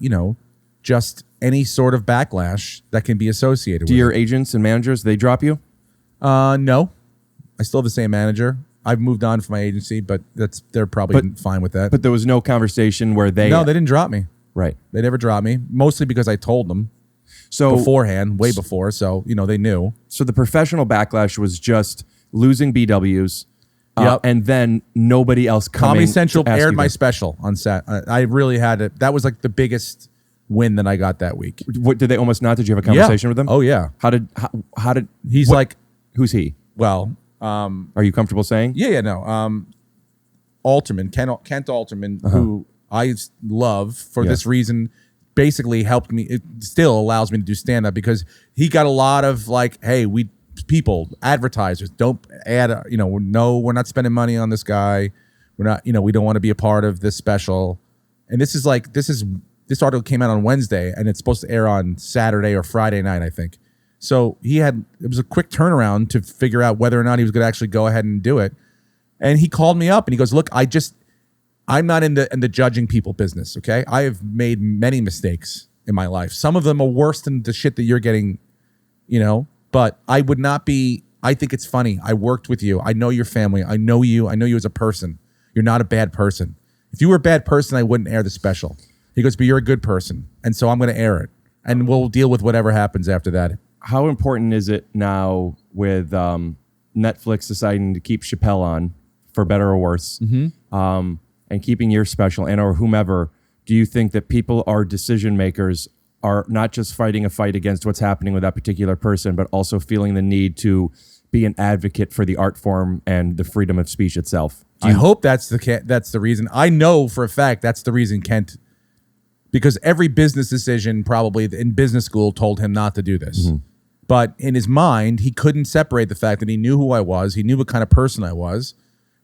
just any sort of backlash that can be associated with Do your agents and managers, they drop you? No. I still have the same manager. I've moved on from my agency, but they're probably fine with that. But there was no conversation where they... No, they didn't drop me. Right. They never dropped me, mostly because I told them beforehand, way before, so, they knew. So the professional backlash was just losing BWs, Yep. and then nobody else coming. Comedy Central to ask aired you my this. special on Sat. I really had it. That was like the biggest win that I got that week. What did they almost not? Did you have a conversation with them? Oh yeah. How did He's like, who's he? Well, are you comfortable saying? Yeah, no. Alterman, Kent Alterman, who I love for this reason, basically helped me. It still allows me to do stand up because he got a lot of like, hey, advertisers don't add, no, we're not spending money on this guy. We're not, we don't want to be a part of this special. And this article came out on Wednesday and it's supposed to air on Saturday or Friday night, I think. So it was a quick turnaround to figure out whether or not he was going to actually go ahead and do it. And he called me up and he goes, "Look, I'm not in the judging people business. Okay. I have made many mistakes in my life. Some of them are worse than the shit that you're getting, but I would not be, I think it's funny. I worked with you. I know your family. I know you as a person. You're not a bad person. If you were a bad person, I wouldn't air the special." He goes, "But you're a good person. And so I'm going to air it and we'll deal with whatever happens after that." How important is it now with Netflix deciding to keep Chappelle on, for better or worse, and keeping your special and or whomever? Do you think that people are decision makers are not just fighting a fight against what's happening with that particular person, but also feeling the need to be an advocate for the art form and the freedom of speech itself? I hope that's the reason. I know for a fact that's the reason Kent, because every business decision probably in business school told him not to do this. But in his mind, he couldn't separate the fact that he knew who I was. He knew what kind of person I was.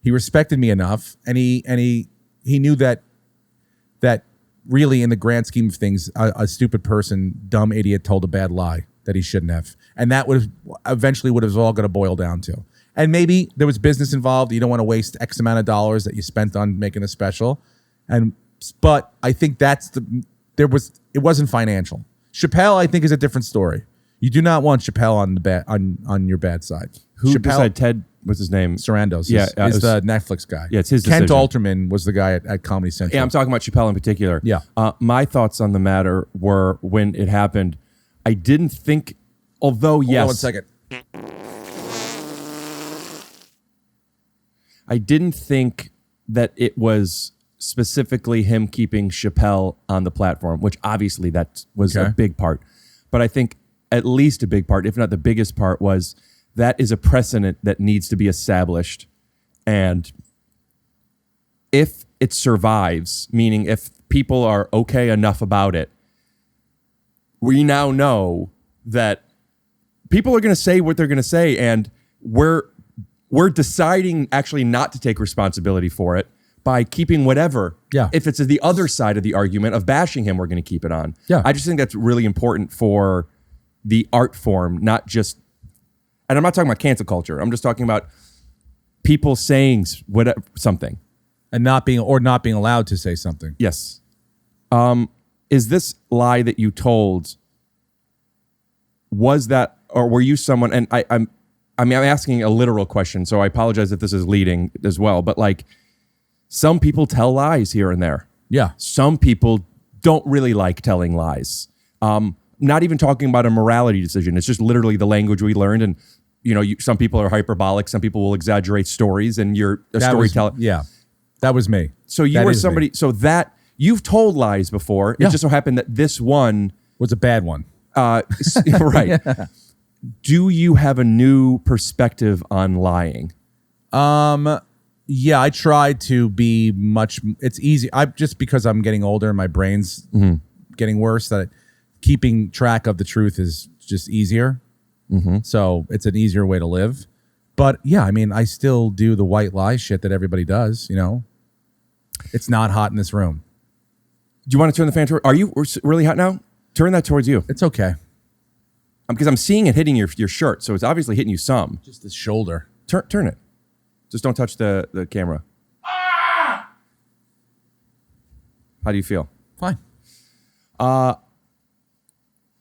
He respected me enough, and he knew that really, in the grand scheme of things, a stupid person, dumb idiot, told a bad lie that he shouldn't have, and that would eventually what it was all going to boil down to. And maybe there was business involved. You don't want to waste X amount of dollars that you spent on making a special, but I think it wasn't financial. Chappelle, I think, is a different story. You do not want Chappelle on your bad side. Who Chappelle, beside Ted? What's his name? Sarandos. Yeah, is the Netflix guy. Yeah, it's his Kent decision. Alterman was the guy at Comedy Central. Yeah, I'm talking about Chappelle in particular. Yeah. My thoughts on the matter were when it happened, I didn't think, although Hold yes. on 1 second. I didn't think that it was specifically him keeping Chappelle on the platform, which obviously that was a big part. But I think at least a big part, if not the biggest part, was that is a precedent that needs to be established. And if it survives, meaning if people are okay enough about it, we now know that people are going to say what they're going to say, and we're deciding actually not to take responsibility for it by keeping whatever. Yeah. If it's the other side of the argument of bashing him, we're going to keep it on. Yeah. I just think that's really important for the art form, not just, and I'm not talking about cancel culture. I'm just talking about people saying something. And not being allowed to say something. Yes. Is this lie that you told, was that, or were you someone, and I'm asking a literal question, so I apologize if this is leading as well, but like, some people tell lies here and there. Yeah. Some people don't really like telling lies. Not even talking about a morality decision. It's just literally the language we learned. And, some people are hyperbolic. Some people will exaggerate stories, and you're a storyteller. Yeah. That was me. So you were somebody, so that you've told lies before. Yeah. It just so happened that this one was a bad one. Right. Do you have a new perspective on lying? Yeah, I try to be much. It's easy. Just because I'm getting older and my brain's getting worse, that keeping track of the truth is just easier. So it's an easier way to live. But yeah, I mean, I still do the white lie shit that everybody does, you know. It's not hot in this room. Do you want to turn the fan toward? Are you really hot now? Turn that towards you. It's okay. Because I'm seeing it hitting your shirt, so it's obviously hitting you some. Just the shoulder. Turn it. Just don't touch the camera. How do you feel? Fine.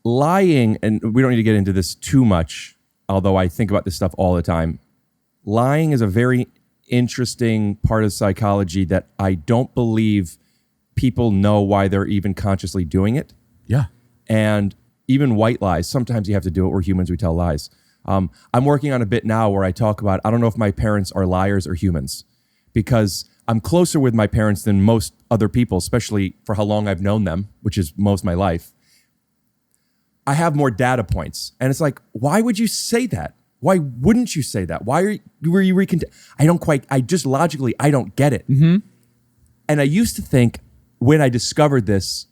Lying, and we don't need to get into this too much, although I think about this stuff all the time. Lying is a very interesting part of psychology that I don't believe people know why they're even consciously doing it. Yeah. And even white lies, sometimes you have to do it. We're humans, we tell lies. I'm working on a bit now where I talk about, I don't know if my parents are liars or humans, because I'm closer with my parents than most other people, especially for how long I've known them, which is most of my life. I have more data points. And it's like, why would you say that? Why wouldn't you say that? Why were you I just logically, I don't get it. And I used to think when I discovered this,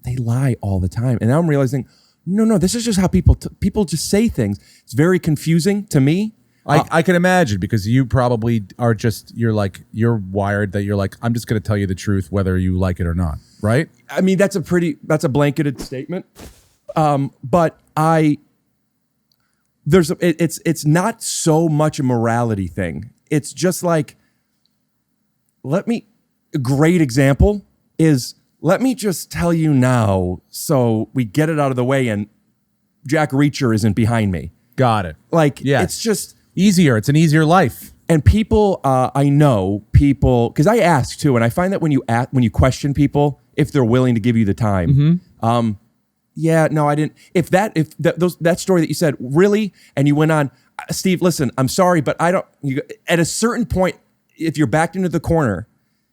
they lie all the time. And now I'm realizing, no, this is just how people just say things. It's very confusing to me. I can imagine, because you probably are you're wired that you're like, I'm just going to tell you the truth, whether you like it or not. Right. I mean, that's a blanketed statement. But it's not so much a morality thing. It's just like, a great example is, let me just tell you now so we get it out of the way and Jack Reacher isn't behind me. Got it. It's just easier. It's an easier life. And people, I know people, because I ask too, and I find that when you question people, if they're willing to give you the time, yeah, no, I didn't. If that story that you said, really, and you went on, Steve, listen, I'm sorry, but I don't. At a certain point, if you're backed into the corner,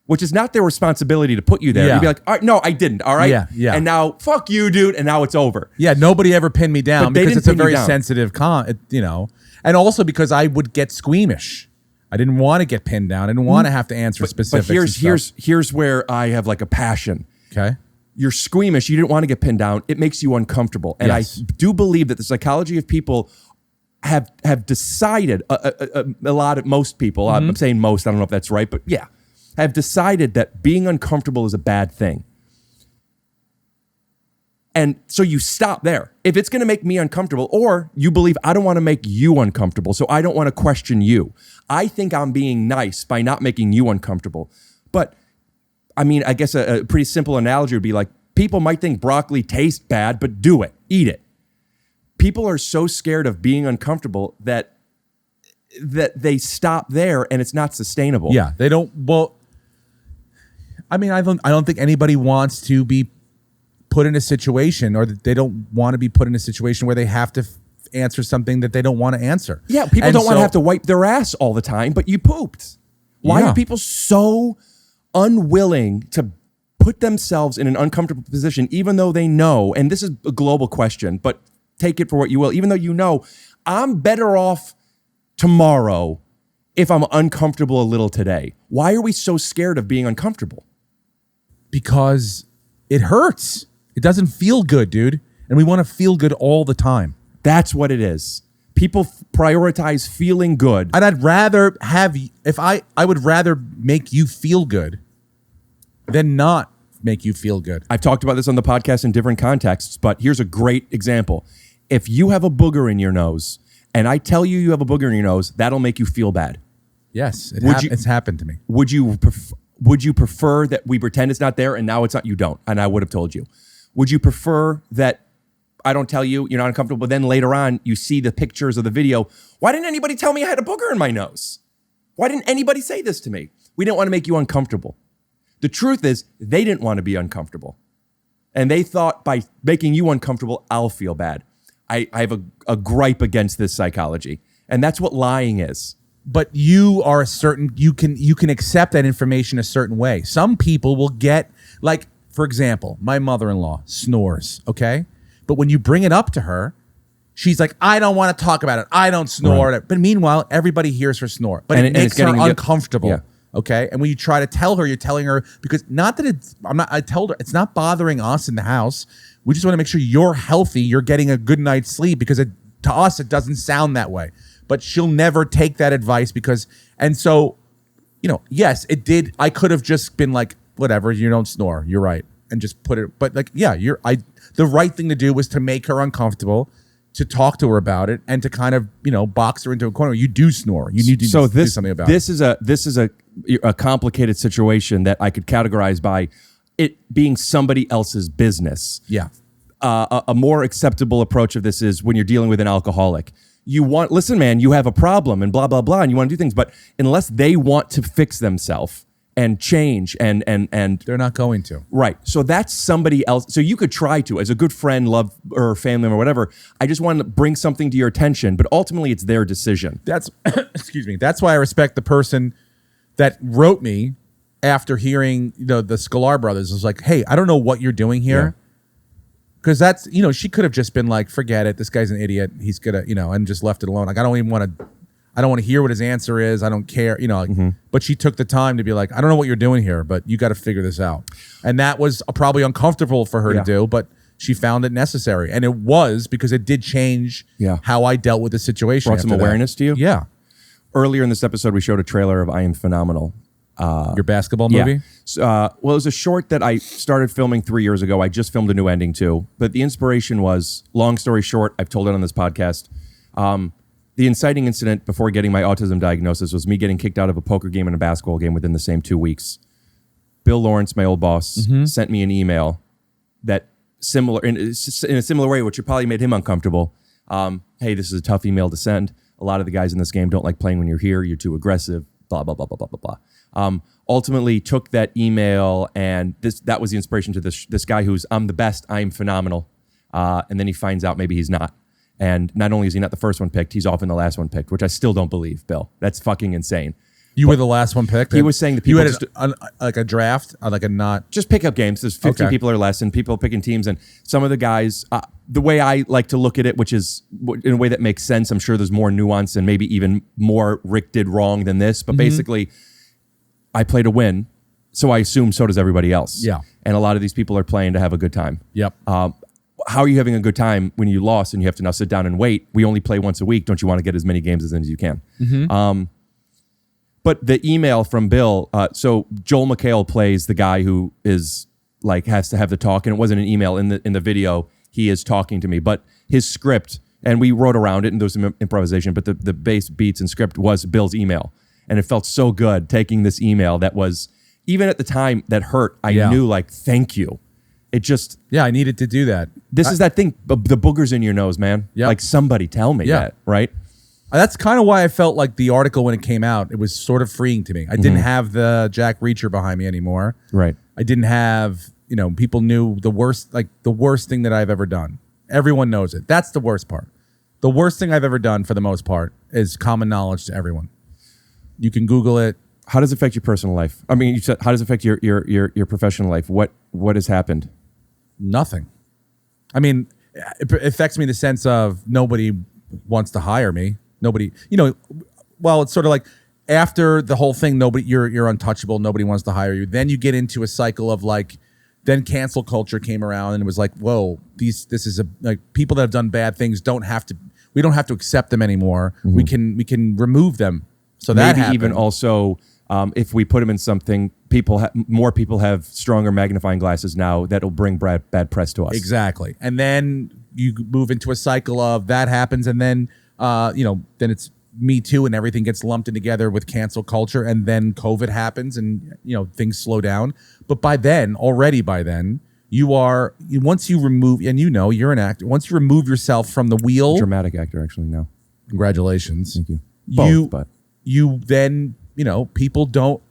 which is not their responsibility to put you there, you'd be like, all right, no, I didn't. All right, yeah. And now, fuck you, dude, and now it's over. Yeah, nobody ever pinned me down because it's a very down. sensitive and also because I would get squeamish. I didn't want to get pinned down. I didn't want to have to answer specifics. But here's where I have like a passion. Okay. You're squeamish. You didn't want to get pinned down. It makes you uncomfortable. And I do believe that the psychology of people have decided, most people, I'm saying most, I don't know if that's right, but yeah, have decided that being uncomfortable is a bad thing. And so you stop there. If it's going to make me uncomfortable, or you believe I don't want to make you uncomfortable, so I don't want to question you. I think I'm being nice by not making you uncomfortable. But I mean, I guess a pretty simple analogy would be like, people might think broccoli tastes bad, but do it, eat it. People are so scared of being uncomfortable that they stop there, and it's not sustainable. Yeah, they don't. Well, I mean, I don't think anybody wants to be put in a situation, or that they don't want to be put in a situation where they have to answer something that they don't want to answer. Yeah, people don't want to have to wipe their ass all the time, but you pooped. Why are people so unwilling to put themselves in an uncomfortable position, even though they know, and this is a global question, but take it for what you will, even though you know, I'm better off tomorrow if I'm uncomfortable a little today. Why are we so scared of being uncomfortable? Because it hurts. It doesn't feel good, dude. And we want to feel good all the time. That's what it is. People prioritize feeling good. And I'd rather I would rather make you feel good than not make you feel good. I've talked about this on the podcast in different contexts, but here's a great example. If you have a booger in your nose and I tell you have a booger in your nose, that'll make you feel bad. Yes, it's happened to me. Would you prefer that we pretend it's not there and now it's not? You don't, and I would have told you. Would you prefer that I don't tell you, you're not uncomfortable, but then later on you see the pictures of the video? Why didn't anybody tell me I had a booger in my nose? Why didn't anybody say this to me? We didn't want to make you uncomfortable. The truth is, they didn't want to be uncomfortable. And they thought by making you uncomfortable, I'll feel bad. I have a gripe against this psychology. And that's what lying is. But you are you can accept that information a certain way. Some people will get, like, for example, my mother-in-law snores, okay? But when you bring it up to her, she's like, I don't want to talk about it. I don't snore. Right. But meanwhile, everybody hears her snore. But it makes her uncomfortable. Okay. And when you try to tell her, you're telling her because not that I told her it's not bothering us in the house. We just want to make sure you're healthy. You're getting a good night's sleep because to us, it doesn't sound that way, but she'll never take that advice and so, yes, it did. I could have just been like, whatever, you don't snore. You're right. And just put it, but like, yeah, the right thing to do was to make her uncomfortable, to talk to her about it, and to kind of, box her into a corner. You do snore. You need to do something about it. This is a complicated situation that I could categorize by it being somebody else's business. Yeah. A more acceptable approach of this is when you're dealing with an alcoholic. Listen, man, you have a problem and blah, blah, blah, and you want to do things, but unless they want to fix themselves and change and they're not going to. Right. So that's somebody else. So you could try to, as a good friend, love, or family member, or whatever. I just want to bring something to your attention, but ultimately it's their decision. That's, excuse me. That's why I respect the person that wrote me after hearing, the Sklar brothers was like, hey, I don't know what you're doing here. Because that's, she could have just been like, forget it. This guy's an idiot. He's gonna, and just left it alone. Like, I don't want to hear what his answer is. I don't care, but she took the time to be like, I don't know what you're doing here, but you got to figure this out. And that was probably uncomfortable for her to do, but she found it necessary. And it was because it did change how I dealt with the situation. Brought some awareness to you? Yeah. Earlier in this episode, we showed a trailer of I Am Phenomenal. Your basketball movie? Yeah. Well, it was a short that I started filming 3 years ago. I just filmed a new ending too. But the inspiration was, long story short, I've told it on this podcast. The inciting incident before getting my autism diagnosis was me getting kicked out of a poker game and a basketball game within the same 2 weeks. Bill Lawrence, my old boss, sent me an email that in a similar way, which probably made him uncomfortable. Hey, this is a tough email to send. A lot of the guys in this game don't like playing when you're here. You're too aggressive. Blah, blah, blah, blah, blah, blah, blah. Ultimately took that email, and that was the inspiration to this guy who's, I'm the best, I'm phenomenal. And then he finds out maybe he's not. And not only is he not the first one picked, he's often the last one picked, which I still don't believe, Bill. That's fucking insane. You were the last one picked? He was saying that people you had like a draft, like a not... Just pickup games. There's 15 people or less, and people picking teams. And some of the guys, the way I like to look at it, which is in a way that makes sense, I'm sure there's more nuance and maybe even more Rick did wrong than this. But basically, I play to win, so I assume so does everybody else. Yeah. And a lot of these people are playing to have a good time. Yep. How are you having a good time when you lost and you have to now sit down and wait? We only play once a week. Don't you want to get as many games as you can? But the email from Bill, so JonMichael plays the guy who is like has to have the talk, and it wasn't an email in the video. He is talking to me, but his script, and we wrote around it, and there was some improvisation, but the base beats and script was Bill's email, and it felt so good taking this email that was, even at the time that hurt, I knew like, thank you. It just... Yeah, I needed to do that. This is that thing, the boogers in your nose, man. Yeah. Like, somebody tell me that, right? That's kind of why I felt like the article when it came out, it was sort of freeing to me. I didn't have the Jack Reacher behind me anymore. Right. I didn't have, people knew the worst thing that I've ever done. Everyone knows it. That's the worst part. The worst thing I've ever done, for the most part, is common knowledge to everyone. You can Google it. How does it affect your personal life? I mean, you said, how does it affect your professional life? What has happened? Nothing. I mean, it affects me in the sense of nobody wants to hire me. Nobody, well, it's sort of like after the whole thing, you're untouchable. Nobody wants to hire you. Then you get into a cycle of like, then cancel culture came around and it was like, whoa, this is people that have done bad things we don't have to accept them anymore. We can remove them. So that maybe even also, if we put them in something, more people have stronger magnifying glasses now that'll bring bad press to us. Exactly. And then you move into a cycle of that happens, and then then it's Me Too and everything gets lumped in together with cancel culture, and then COVID happens and things slow down. But by then, once you remove, and you're an actor, once you remove yourself from the wheel. Dramatic actor actually now. Congratulations. Thank you. You then, people don't,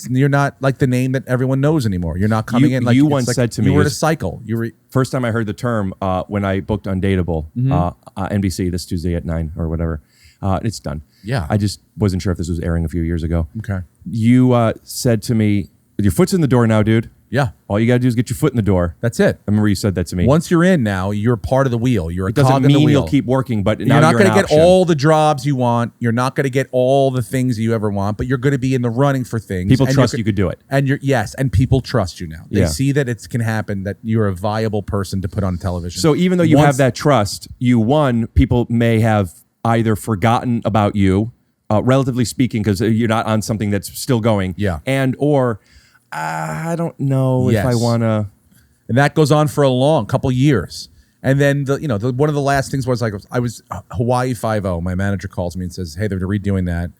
you're not like the name that everyone knows anymore. You're not coming in like you once said to me. You were in a cycle. First time I heard the term when I booked Undateable, NBC this Tuesday at 9 or whatever. It's done. Yeah. I just wasn't sure if this was airing a few years ago. Okay. You said to me, your foot's in the door now, dude. Yeah. All you got to do is get your foot in the door. That's it. I remember you said that to me. Once you're in now, you're part of the wheel. You're a It doesn't cog in the mean wheel. you'll keep working, but You're now not you're going an to get option. all the jobs you want. You're not going to get all the things you ever want, but you're going to be in the running for things. People And trust you're- you could do it. And and people trust you now. They Yeah. see that it can happen, that you're a viable person to put on television. So even though you Once- have that trust, people may have either forgotten about you, relatively speaking, because you're not on something that's still going. Yeah. And or I don't know if I Yes. want to. And that goes on for a long couple years. And then one of the last things was I was Hawaii 5-0. My manager calls me and says, "Hey, they're redoing that."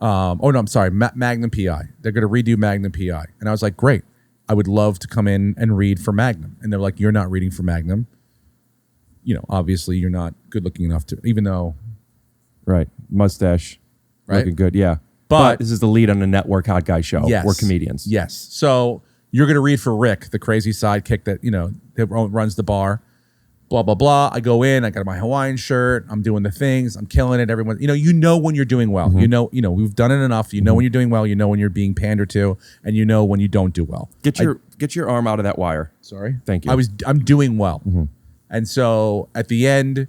I'm sorry, Magnum PI. They're going to redo Magnum PI. And I was like, "Great, I would love to come in and read for Magnum." And they're like, "You're not reading for Magnum. Obviously you're not good looking enough to, even though." Right, mustache, Right. looking good, yeah. But this is the lead on a network hot guy show. Yes. We're comedians. Yes. So you're going to read for Rick, the crazy sidekick that runs the bar. Blah blah blah. I go in. I got my Hawaiian shirt. I'm doing the things. I'm killing it. Everyone, you know when you're doing well. Mm-hmm. You know we've done it enough. You know when you're doing well. You know when you're being pandered to, and you know when you don't do well. Get your arm out of that wire. Sorry. Thank you. I'm doing well, Mm-hmm. and so at the end,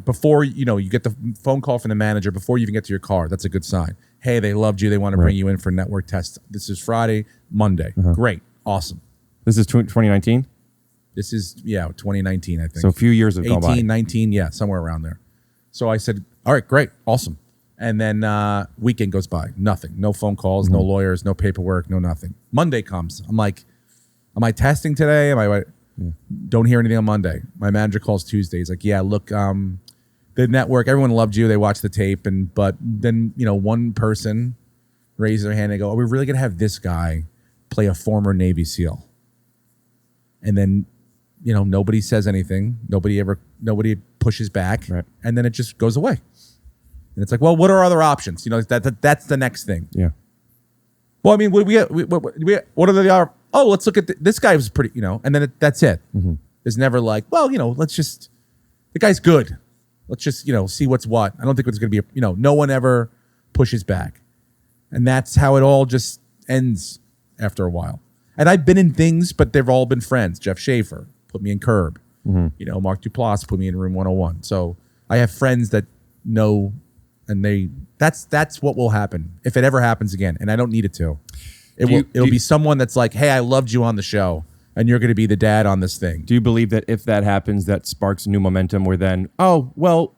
before you get the phone call from the manager before you even get to your car. That's a good sign. Hey, they loved you. They want to bring you in for network tests. This is Friday, Monday. Great, awesome. This is 2019. This is 2019, I think. So a few years have gone by. 18, 19, yeah, somewhere around there. So I said, all right, great, awesome. And then weekend goes by, nothing. No phone calls, no lawyers, no paperwork, no nothing. Monday comes. I'm like, am I testing today? Don't hear anything on Monday. My manager calls Tuesday. He's like, yeah, look, the network, everyone loved you. They watched the tape. But then, one person raised their hand and go, are we really going to have this guy play a former Navy SEAL? And then, nobody says anything. Nobody pushes back. Right. And then it just goes away. And it's like, well, what are other options? That's the next thing. Yeah. Well, I mean, what are the other? Oh, let's look at this guy was pretty, and then that's it. Mm-hmm. It's never like, well, the guy's good. Let's just, see what's what. I don't think it's going to be, no one ever pushes back. And that's how it all just ends after a while. And I've been in things, but they've all been friends. Jeff Schaefer put me in Curb. Mm-hmm. Mark Duplass put me in Room 101. So I have friends that know, and that's what will happen if it ever happens again. And I don't need it to. It'll be someone that's like, hey, I loved you on the show, and you're going to be the dad on this thing. Do you believe that if that happens, that sparks new momentum where then, oh, well,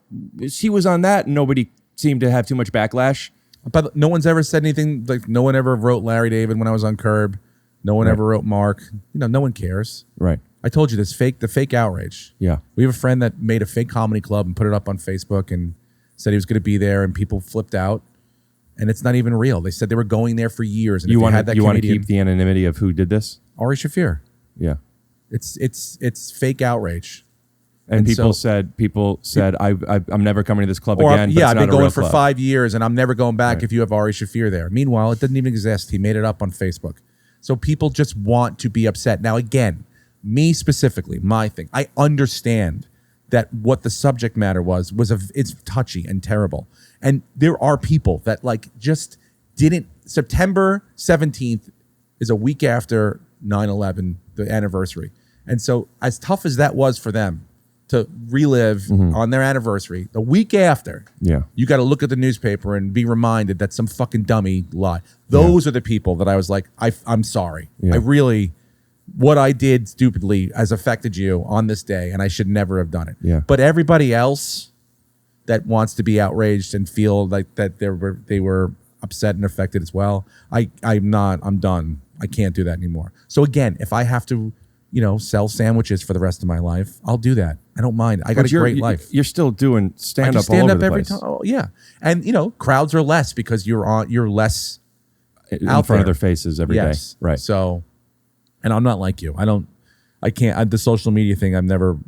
she was on that and nobody seemed to have too much backlash? But no one's ever said anything. Like, no one ever wrote Larry David when I was on Curb. No one ever wrote Mark. No one cares. Right. I told you the fake outrage. Yeah. We have a friend that made a fake comedy club and put it up on Facebook and said he was going to be there, and people flipped out. And it's not even real. They said they were going there for years. And You want to keep the anonymity of who did this? Ari Shaffir. Yeah. It's fake outrage. And people said, I'm never coming to this club again. But I've been going for club. 5 years, and I'm never going back if you have Ari Shaffir there. Meanwhile, it doesn't even exist. He made it up on Facebook. So people just want to be upset. Now, again, me specifically, my thing, I understand that what the subject matter was it's touchy and terrible. And there are people that just didn't. September 17th is a week after 9/11, the anniversary. And so as tough as that was for them to relive on their anniversary, the week after, you got to look at the newspaper and be reminded that some fucking dummy lied. Those are the people that I was like, I'm sorry. Yeah. I really, what I did stupidly has affected you on this day, and I should never have done it. Yeah. But everybody else that wants to be outraged and feel like that they were upset and affected as well, I'm done. I can't do that anymore. So again, if I have to, sell sandwiches for the rest of my life, I'll do that. I don't mind. I got a great life. You're still doing stand up stand all over up the every place. time. Oh, yeah. And crowds are less because you're less in out front of there. their faces every day. Yes. Right. So, and I'm not like you. I can't. The social media thing, I've never.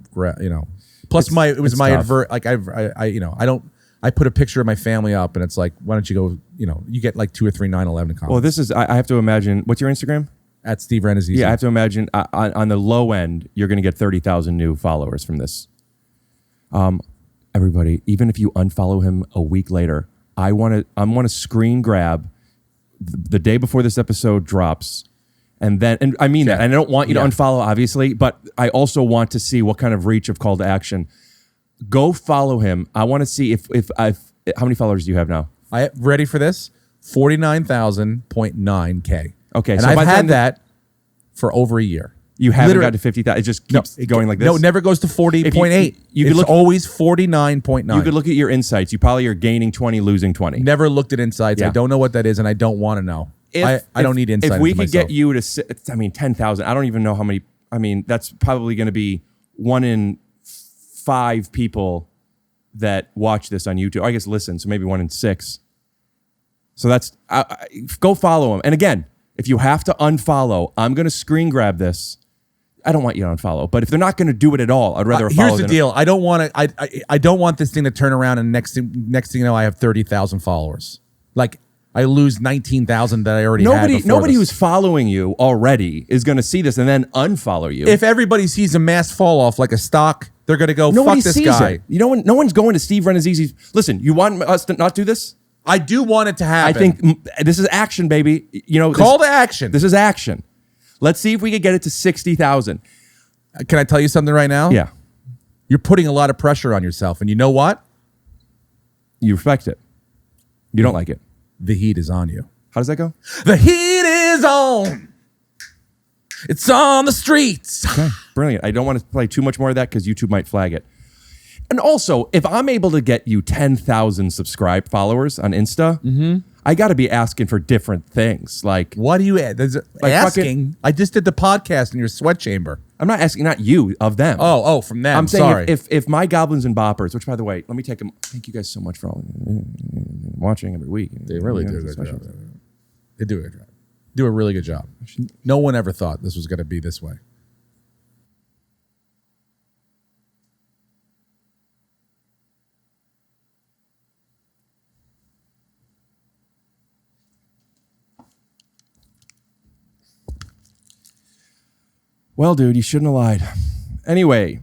Plus, it was my tough. advert. Like I put a picture of my family up, and it's like, why don't you go? You get like 2 or 3 9/11 comments. Well, this is. I have to imagine. What's your Instagram? At Steve Rannazzisi. Yeah, I have to imagine on the low end, you're going to get 30,000 new followers from this. Everybody, even if you unfollow him a week later, I want to screen grab the day before this episode drops, And I mean that. And I don't want you to unfollow, obviously, but I also want to see what kind of reach of call to action. Go follow him. I want to see if how many followers do you have now? I ready for this? 49,000.9K. Okay, and so I've by the had time that for over a year. You haven't Literally- got to 50,000. It just keeps going like this. No, it never goes to 40.8. It's always 49.9. You could look at your insights. You probably are gaining 20, losing 20. Never looked at insights. Yeah. I don't know what that is, and I don't want to know. I don't need insights. If we could get you to, 10,000. I don't even know how many. I mean, that's probably going to be 1 in 5 people that watch this on YouTube. I guess listen, so maybe 1 in 6. So that's go follow him. And again, if you have to unfollow, I'm going to screen grab this. I don't want you to unfollow, but if they're not going to do it at all, I'd rather follow. Here's the deal: I don't want to. I don't want this thing to turn around and next thing you know, I have 30,000 followers. Like I lose 19,000 that I already had. Nobody who's following you already is going to see this and then unfollow you. If everybody sees a mass fall off like a stock, they're going to go, Nobody fuck this sees guy. it. You know, no one's going to Steve Rannazzisi's. Listen, you want us to not do this? I do want it to happen. I think this is action, baby. You know, call to action. This is action. Let's see if we could get it to 60,000. Can I tell you something right now? Yeah. You're putting a lot of pressure on yourself, and you know what? You respect it. You don't like it. The heat is on you. How does that go? The heat is on. It's on the streets. Okay, brilliant. I don't want to play too much more of that because YouTube might flag it. And also, if I'm able to get you 10,000 subscribe followers on Insta, I got to be asking for different things. Like, what do you add? Like asking? I just did the podcast in your sweat chamber. I'm not asking, not you, of them. Oh, from them. I'm saying Sorry. if my Goblins and Boppers, which by the way, let me take them. Thank you guys so much for all watching every week. They really do a good job. They do a good job. Do a really good job. No one ever thought this was going to be this way. Well, dude, you shouldn't have lied. Anyway,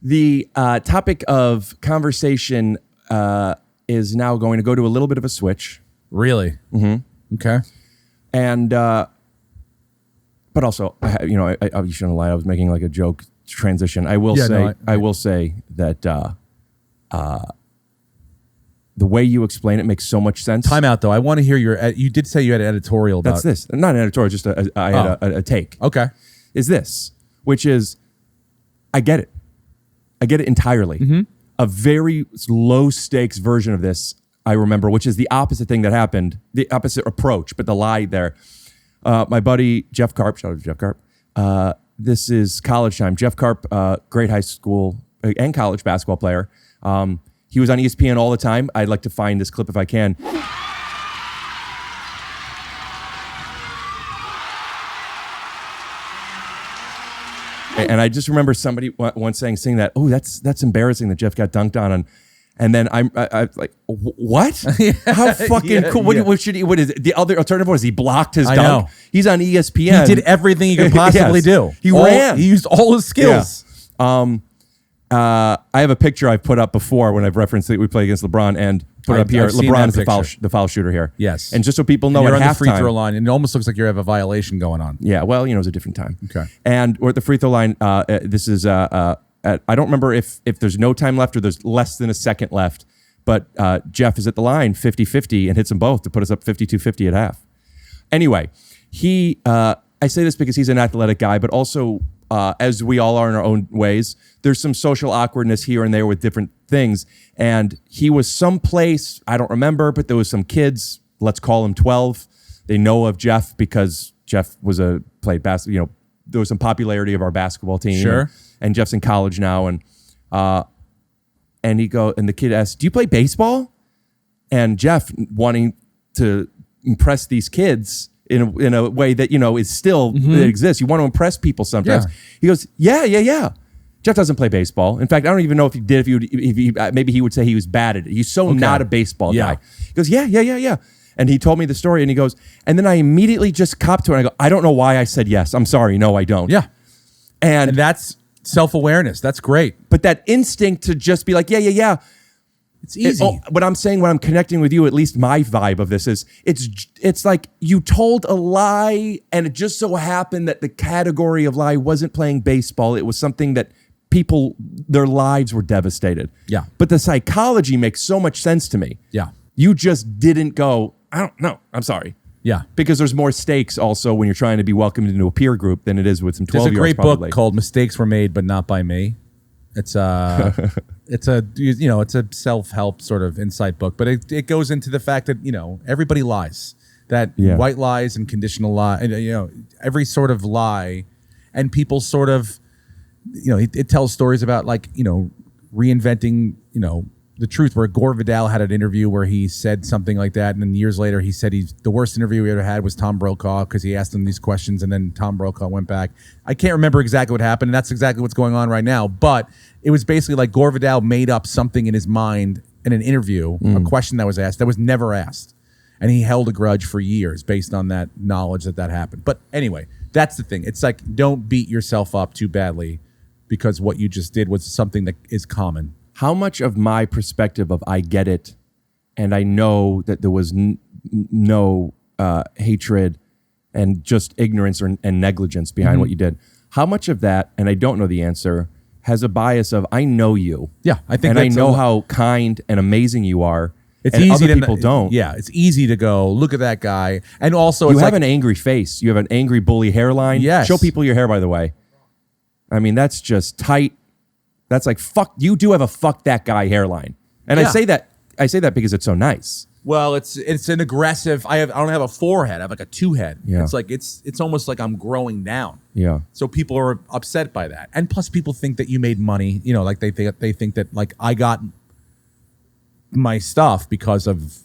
the topic of conversation is now going to go to a little bit of a switch. Really? Mm-hmm. Okay. And, but also, you shouldn't have lied. I was making like a joke transition. I will I will say that the way you explain it makes so much sense. Time out, though. I want to hear you did say you had an editorial about. That's this. Not an editorial, just I had a take. Okay. Is this, which is, I get it. I get it entirely. A very low stakes version of this, I remember, which is the opposite thing that happened, the opposite approach, but the lie there. My buddy, Jeff Karp, shout out to Jeff Karp. This is college time. Jeff Karp, great high school and college basketball player. He was on ESPN all the time. I'd like to find this clip if I can. And I just remember somebody once saying that, oh, that's embarrassing that Jeff got dunked on. And then I'm like, what? How fucking cool. What is it? The other alternative was he blocked his dunk. He's on ESPN. He did everything he could possibly do. He ran. He used all his skills. Yeah. I have a picture I've put up before when I've referenced that we play against LeBron and put it up here. LeBron is the foul shooter here. Yes. And just so people know, you're at on halftime, the free throw line, and it almost looks like you have a violation going on. Yeah, well, it was a different time. Okay. And we're at the free throw line. This is, I don't remember if there's no time left or there's less than a second left, but Jeff is at the line 50-50 and hits them both to put us up 52-50 at half. Anyway, I say this because he's an athletic guy, but also as we all are in our own ways, there's some social awkwardness here and there with different things. And he was someplace, I don't remember, but there was some kids, let's call him 12. They know of Jeff because Jeff played basketball, there was some popularity of our basketball team. Sure. And Jeff's in college now. And the kid asked, do you play baseball? And Jeff, wanting to impress these kids in a way that, is still, that exists. You want to impress people sometimes. Yeah. He goes, yeah. Jeff doesn't play baseball. In fact, I don't even know if he did, maybe he would say he was bad at it. He's so not a baseball guy. He goes, yeah. And he told me the story and he goes, and then I immediately just copped to it. And I go, I don't know why I said yes. I'm sorry. No, I don't. Yeah. And that's self-awareness. That's great. But that instinct to just be like, yeah. It's easy. But I'm saying when I'm connecting with you, at least my vibe of this is it's like you told a lie, and it just so happened that the category of lie wasn't playing baseball. It was something that people, their lives were devastated. Yeah. But the psychology makes so much sense to me. Yeah. You just didn't go, I don't know. I'm sorry. Yeah. Because there's more stakes also when you're trying to be welcomed into a peer group than it is with some 12-year-olds. There's a great probably. book called "Mistakes Were Made, but Not by Me." It's it's a self-help sort of insight book, but it goes into the fact that everybody lies, that white lies and conditional lie, and every sort of lie, and people sort of it tells stories about reinventing the truth, where Gore Vidal had an interview where he said something like that, and then years later he said the worst interview he ever had was Tom Brokaw, because he asked him these questions, and then Tom Brokaw went back. I can't remember exactly what happened, and that's exactly what's going on right now, but it was basically like Gore Vidal made up something in his mind in an interview, a question that was asked that was never asked, and he held a grudge for years based on that knowledge that happened. But anyway, that's the thing. It's like, don't beat yourself up too badly because what you just did was something that is common. How much of my perspective of I get it, and I know that there was no hatred and just ignorance and negligence behind what you did, how much of that, and I don't know the answer, has a bias of I know you. Yeah, I think and I that's know how kind and amazing you are. It's and easy other to people don't. Yeah, it's easy to go, look at that guy. And also you it's have like, an angry face. You have an angry bully hairline. Yes. Show people your hair, by the way. I mean, that's just tight. That's like, fuck, you do have a fuck that guy hairline. And Yeah. I say that because it's so nice. well, it's an aggressive. I don't have a forehead. I have like a two head. Yeah. It's like it's almost like I'm growing down. Yeah. So people are upset by that, and plus people think that you made money. Like they think that like I got my stuff because of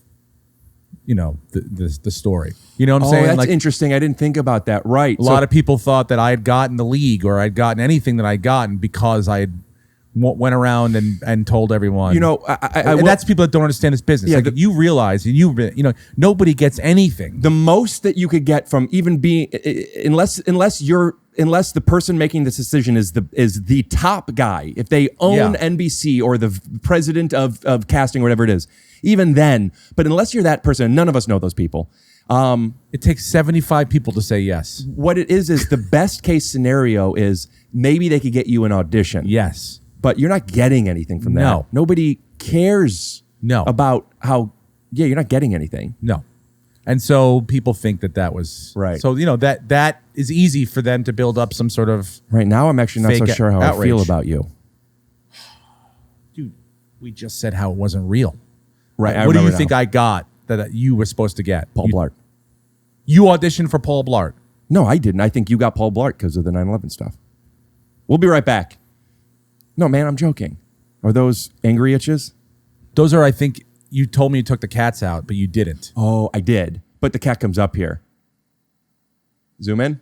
the story. You know what I'm saying? That's Like, interesting. I didn't think about that. Right. a lot of people thought that I had gotten the league or I'd gotten anything that I'd gotten because I had went around and told everyone. And that's people that don't understand this business. Yeah, Like you realize, nobody gets anything. the most that you could get from even being, unless the person making this decision is the top guy, if they own NBC or the president of casting or whatever it is, even then, but unless you're that person, and none of us know those people. It takes 75 people to say yes. What it is the best case scenario is maybe they could get you an audition. Yes. But you're not getting anything from that. No. Nobody cares about how, you're not getting anything. No. And so people think that was right. So that is easy for them to build up some sort of right now. I'm actually not so fake sure how outrage. I feel about you, dude. We just said how it wasn't real. Right. What do you think I got that you were supposed to get? Paul Blart. You auditioned for Paul Blart. No, I didn't. I think you got Paul Blart because of the 9/11 stuff. We'll be right back. No, man, I'm joking. Are those angry itches? Those are, I think, you told me you took the cats out, but you didn't. Oh, I did. But the cat comes up here. Zoom in.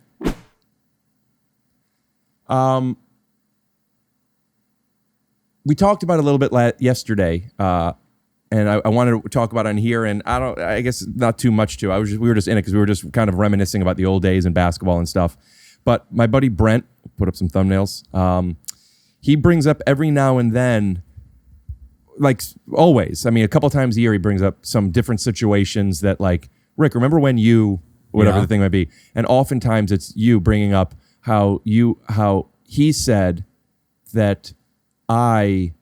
We talked about it a little bit yesterday, and I wanted to talk about it on here, and I guess not too much too. We were just in it because we were just kind of reminiscing about the old days in basketball and stuff. But my buddy Brent, put up some thumbnails. He brings up every now and then, like always, I mean, a couple times a year, he brings up some different situations that, like, Rick, remember when you, whatever the thing might be. And oftentimes it's you bringing up how he said that I,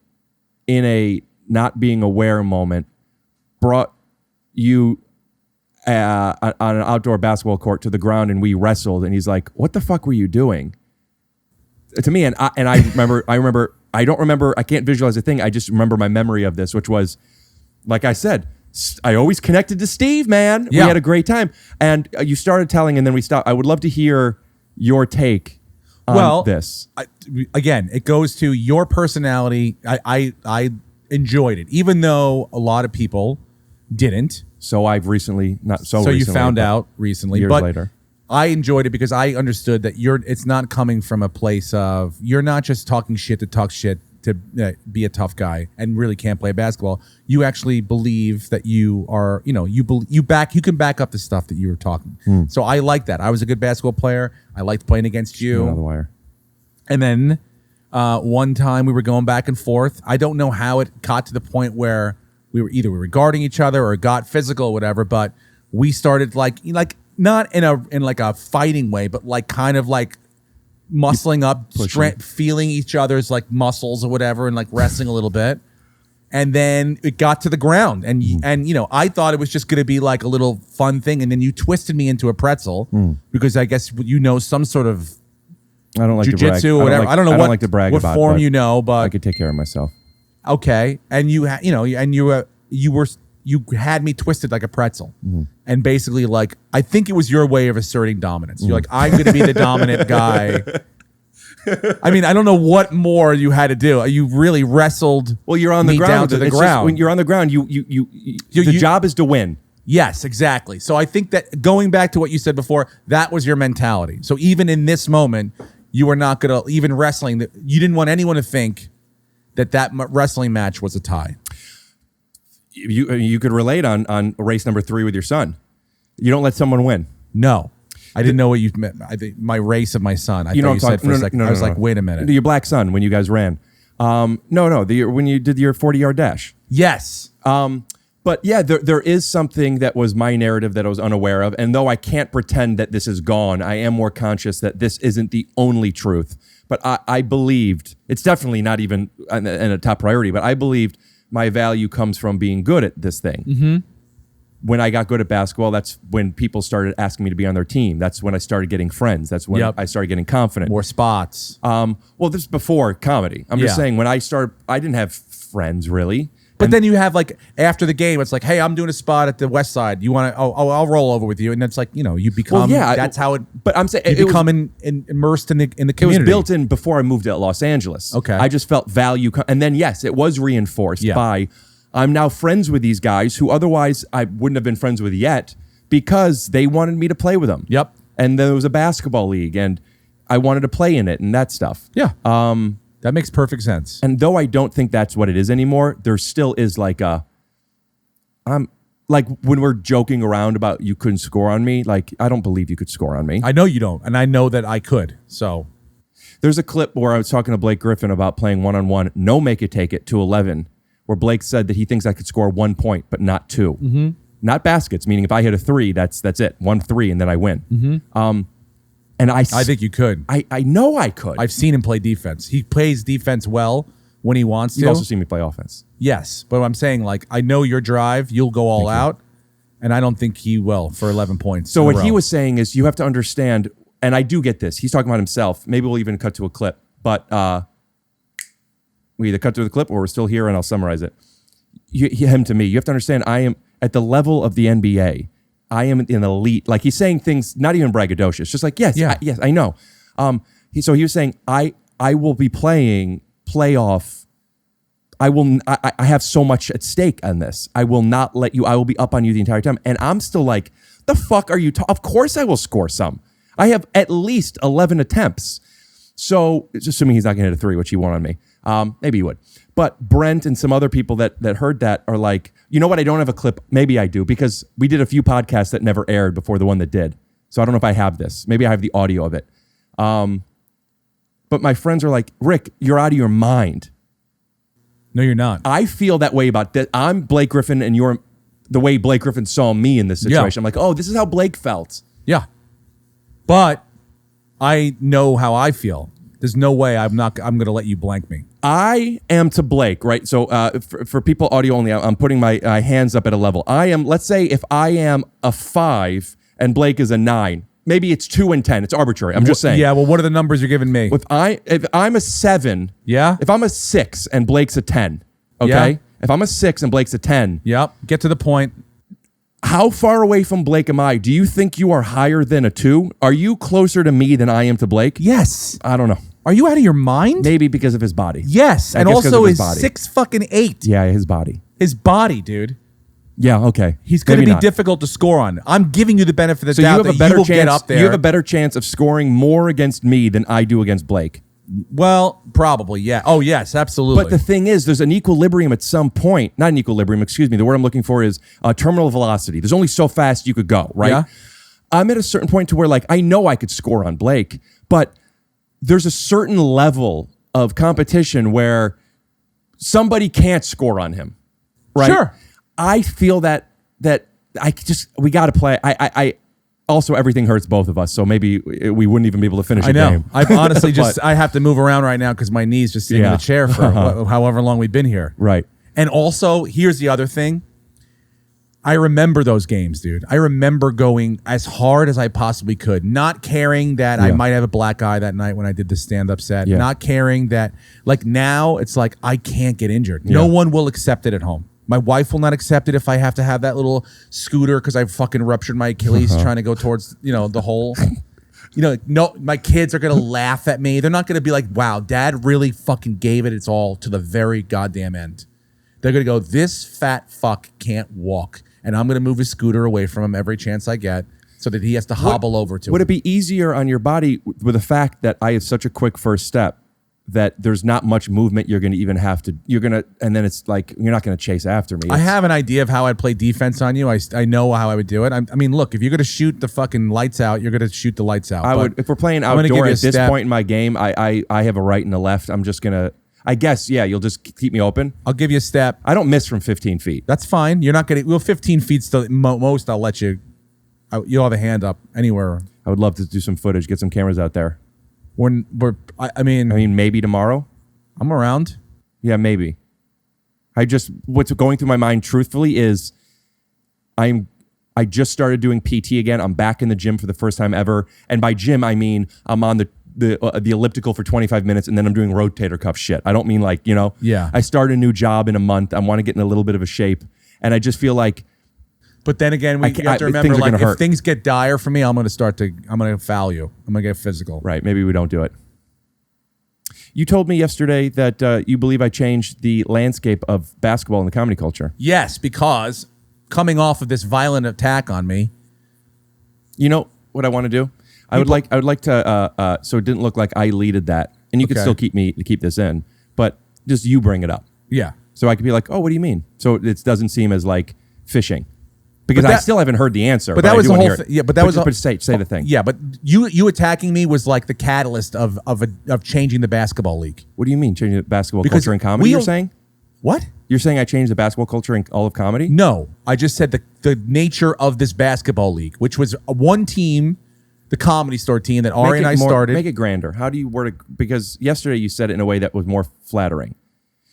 in a not being aware moment, brought you on an outdoor basketball court to the ground and we wrestled. And he's like, what the fuck were you doing? To me, and I remember, I don't remember, I can't visualize a thing. I just remember my memory of this, which was, like I said, I always connected to Steve, man. Yeah. We had a great time. And you started telling and then we stopped. I would love to hear your take on this. Again, it goes to your personality. I enjoyed it, even though a lot of people didn't. So I've recently, not so So recently, you found out recently. years but later. I enjoyed it because I understood that it's not coming from a place of, you're not just talking shit to talk shit to be a tough guy and really can't play basketball. You actually believe that you are, you can back up the stuff that you were talking. So I like that. I was a good basketball player. I liked playing against you. Another wire. And then one time we were going back and forth. I don't know how it got to the point where we were guarding each other or got physical or whatever, but we started like not in like a fighting way, but like kind of like muscling up, feeling each other's like muscles or whatever, and like wrestling a little bit. And then it got to the ground, and you know, I thought it was just going to be like a little fun thing, and then you twisted me into a pretzel because I guess you know some sort of I don't like jiu-jitsu to brag. or whatever. I don't know like, like to brag what about form but you know, but I could take care of myself. Okay, and you had me twisted like a pretzel, and basically like I think it was your way of asserting dominance. You're like, I'm going to be the dominant guy. I mean, I don't know what more you had to do. You really wrestled. Well, you're on the ground. Down to the It's ground. just, when you're on the ground, the job is to win. Yes, exactly. So I think that going back to what you said before, that was your mentality. So even in this moment, you were not going to even wrestling. You didn't want anyone to think that wrestling match was a tie. You could relate on race number 3 with your son. You don't let someone win. No. I didn't know what you meant. I think my race of my son. I thought you said for a second. I was like, wait a minute. Your black son when you guys ran. When you did your 40-yard dash. Yes. But yeah, there is something that was my narrative that I was unaware of. And though I can't pretend that this is gone, I am more conscious that this isn't the only truth. But I believed, it's definitely not even in a top priority, but I believed my value comes from being good at this thing. Mm-hmm. When I got good at basketball, that's when people started asking me to be on their team. That's when I started getting friends. That's when I started getting confident. More spots. Well, this is before comedy. I'm just saying when I started, I didn't have friends really. But then you have like after the game, it's like, hey, I'm doing a spot at the West Side. You want to? Oh, I'll roll over with you, and it's like you become. Well, that's how it. But I'm saying you become immersed in the community. It was built in before I moved to Los Angeles. Okay, I just felt value, and then yes, it was reinforced by. I'm now friends with these guys who otherwise I wouldn't have been friends with yet because they wanted me to play with them. Yep, and there was a basketball league, and I wanted to play in it and that stuff. Yeah. That makes perfect sense. And though I don't think that's what it is anymore, there still is like I'm like when we're joking around about you couldn't score on me, like I don't believe you could score on me. I know you don't, and I know that I could. So there's a clip where I was talking to Blake Griffin about playing one-on-one, no make it take it to 11, where Blake said that he thinks I could score 1 point, but not 2. Mm-hmm. Not baskets, meaning if I hit a 3, that's it. 1-3, and then I win. Mm-hmm. And I think you could. I know I could. I've seen him play defense. He plays defense well when he wants to. You've also seen me play offense. Yes, but I'm saying, like, I know your drive. You'll go all out, and I don't think he will for 11 points. So what he was saying is you have to understand, and I do get this. He's talking about himself. Maybe we'll even cut to a clip, but we either cut to the clip or we're still here, and I'll summarize it. Him to me, you have to understand I am at the level of the NBA. I am an elite. Like he's saying things, not even braggadocious. Just like, yes, yes, I know. So he was saying, I will be playing playoff. I have so much at stake on this. I will not let you. I will be up on you the entire time. And I'm still like, the fuck are you? Of course I will score some. I have at least 11 attempts. So it's assuming he's not going to hit a 3, which he won on me. Maybe he would. But Brent and some other people that heard that are like, you know what? I don't have a clip. Maybe I do because we did a few podcasts that never aired before the one that did. So I don't know if I have this. Maybe I have the audio of it. But my friends are like, Rick, you're out of your mind. No, you're not. I feel that way about that. I'm Blake Griffin and you're the way Blake Griffin saw me in this situation. I'm like, oh, this is how Blake felt. Yeah. But I know how I feel. There's no way I'm going to let you blank me. I am to Blake, right? So for people audio only, I'm putting my hands up at a level. Let's say if I am a 5 and Blake is a 9, maybe it's 2 and 10. It's arbitrary. I'm just saying. Yeah, well, what are the numbers you're giving me? If I'm a 7, if I'm a 6 and Blake's a 10, okay? Yeah. If I'm a 6 and Blake's a 10. Yep, get to the point. How far away from Blake am I? Do you think you are higher than a 2? Are you closer to me than I am to Blake? Yes. I don't know. Are you out of your mind? Maybe because of his body. Yes, and also his 6'8". Yeah, his body. His body, dude. Yeah, okay. He's going to be difficult to score on. I'm giving you the benefit of the doubt that you will get up there. You have a better chance of scoring more against me than I do against Blake. Well, probably, yeah. Oh, yes, absolutely. But the thing is, there's an equilibrium at some point. Not an equilibrium, excuse me. The word I'm looking for is terminal velocity. There's only so fast you could go, right? Yeah. I'm at a certain point to where, like, I know I could score on Blake, but there's a certain level of competition where somebody can't score on him, right? Sure. I feel that we got to play. I also, everything hurts both of us, so maybe we wouldn't even be able to finish a game. I honestly I have to move around right now because my knee's just sitting in the chair for however long we've been here. Right. And also, here's the other thing. I remember those games, dude. I remember going as hard as I possibly could, not caring that I might have a black eye that night when I did the stand-up set, not caring that, like now, it's like I can't get injured. No one will accept it at home. My wife will not accept it if I have to have that little scooter because I fucking ruptured my Achilles trying to go towards, the hole. No, my kids are going to laugh at me. They're not going to be like, wow, dad really fucking gave it its all to the very goddamn end. They're going to go, this fat fuck can't walk. And I'm going to move his scooter away from him every chance I get so that he has to hobble over to it. Would it be easier on your body with the fact that I have such a quick first step that there's not much movement you're going to even have to, and then it's like, you're not going to chase after me. I have an idea of how I'd play defense on you. I know how I would do it. I mean, look, if you're going to shoot the fucking lights out, you're going to shoot the lights out. If we're playing outdoor at this point in my game, I have a right and a left. I'm just going to, I guess, you'll just keep me open. I'll give you a step. I don't miss from 15 feet. That's fine. You're not going to, 15 feet's the most I'll let you, you'll have a hand up anywhere. I would love to do some footage, get some cameras out there. I mean, maybe tomorrow. I'm around. Yeah, maybe. What's going through my mind, truthfully, is I just started doing PT again. I'm back in the gym for the first time ever, and by gym I mean I'm on the elliptical for 25 minutes, and then I'm doing rotator cuff shit. I don't mean like Yeah. I start a new job in a month. I want to get in a little bit of a shape, and I just feel like. But then again, you have to remember, like, if things get dire for me, I'm going to foul you. I'm going to get physical. Right. Maybe we don't do it. You told me yesterday that you believe I changed the landscape of basketball in the comedy culture. Yes, because coming off of this violent attack on me. You know what I want to do? I would like to, so it didn't look like I leaded that. And you could still keep this in, but just you bring it up. Yeah. So I could be like, oh, what do you mean? So it doesn't seem as like fishing. Because I still haven't heard the answer. But that was the whole thing. Yeah, but that was. But say the thing. Yeah, but you attacking me was like the catalyst of changing the basketball league. What do you mean changing the basketball culture in comedy? You're saying what? You're saying I changed the basketball culture in all of comedy? No, I just said the nature of this basketball league, which was one team, the Comedy Store team that Ari and I started. Make it grander. How do you word it? Because yesterday you said it in a way that was more flattering.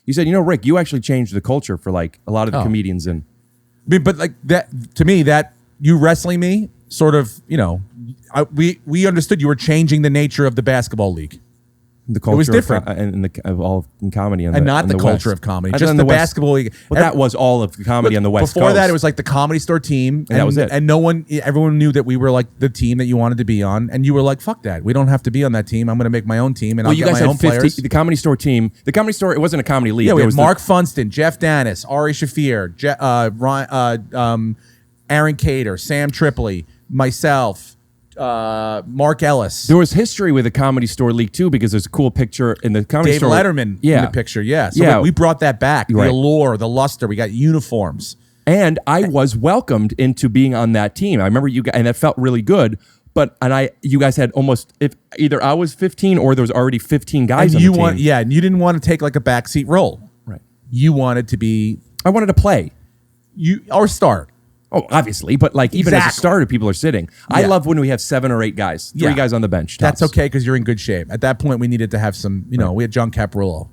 You said, Rick, you actually changed the culture for like a lot of the comedians and. I mean, but like that to me, that you wrestling me sort of, we understood you were changing the nature of the basketball league. The culture it was different in comedy, and not the culture of comedy, just the basketball league. Well, that was all of comedy on the West Before Coast. that, it was like the Comedy Store team, and that was it. And everyone knew that we were like the team that you wanted to be on, and you were like, "Fuck that, we don't have to be on that team. I'm going to make my own team, and I'll get my own players." The Comedy Store team, the Comedy Store, it wasn't a comedy league. Yeah, we had Mark Funston, Jeff Dennis, Ari Shafir, Aaron Cater, Sam Tripoli, myself. Mark Ellis. There was history with the Comedy Store League too, because there's a cool picture in the Comedy Store. Dave Letterman in the picture, So we brought that back. The allure, the luster. We got uniforms. And I was welcomed into being on that team. I remember you guys, and that felt really good. You guys had almost, if either I was 15 or there was already 15 guys on the team. And you didn't want to take like a backseat role. Right. You wanted to be. I wanted to play. Or start. Oh, obviously, but like even as a starter, people are sitting. I love when we have 7 or 8 guys, 3 guys on the bench. Tops. That's okay because you're in good shape. At that point, we needed to have some. We had John Caprillo,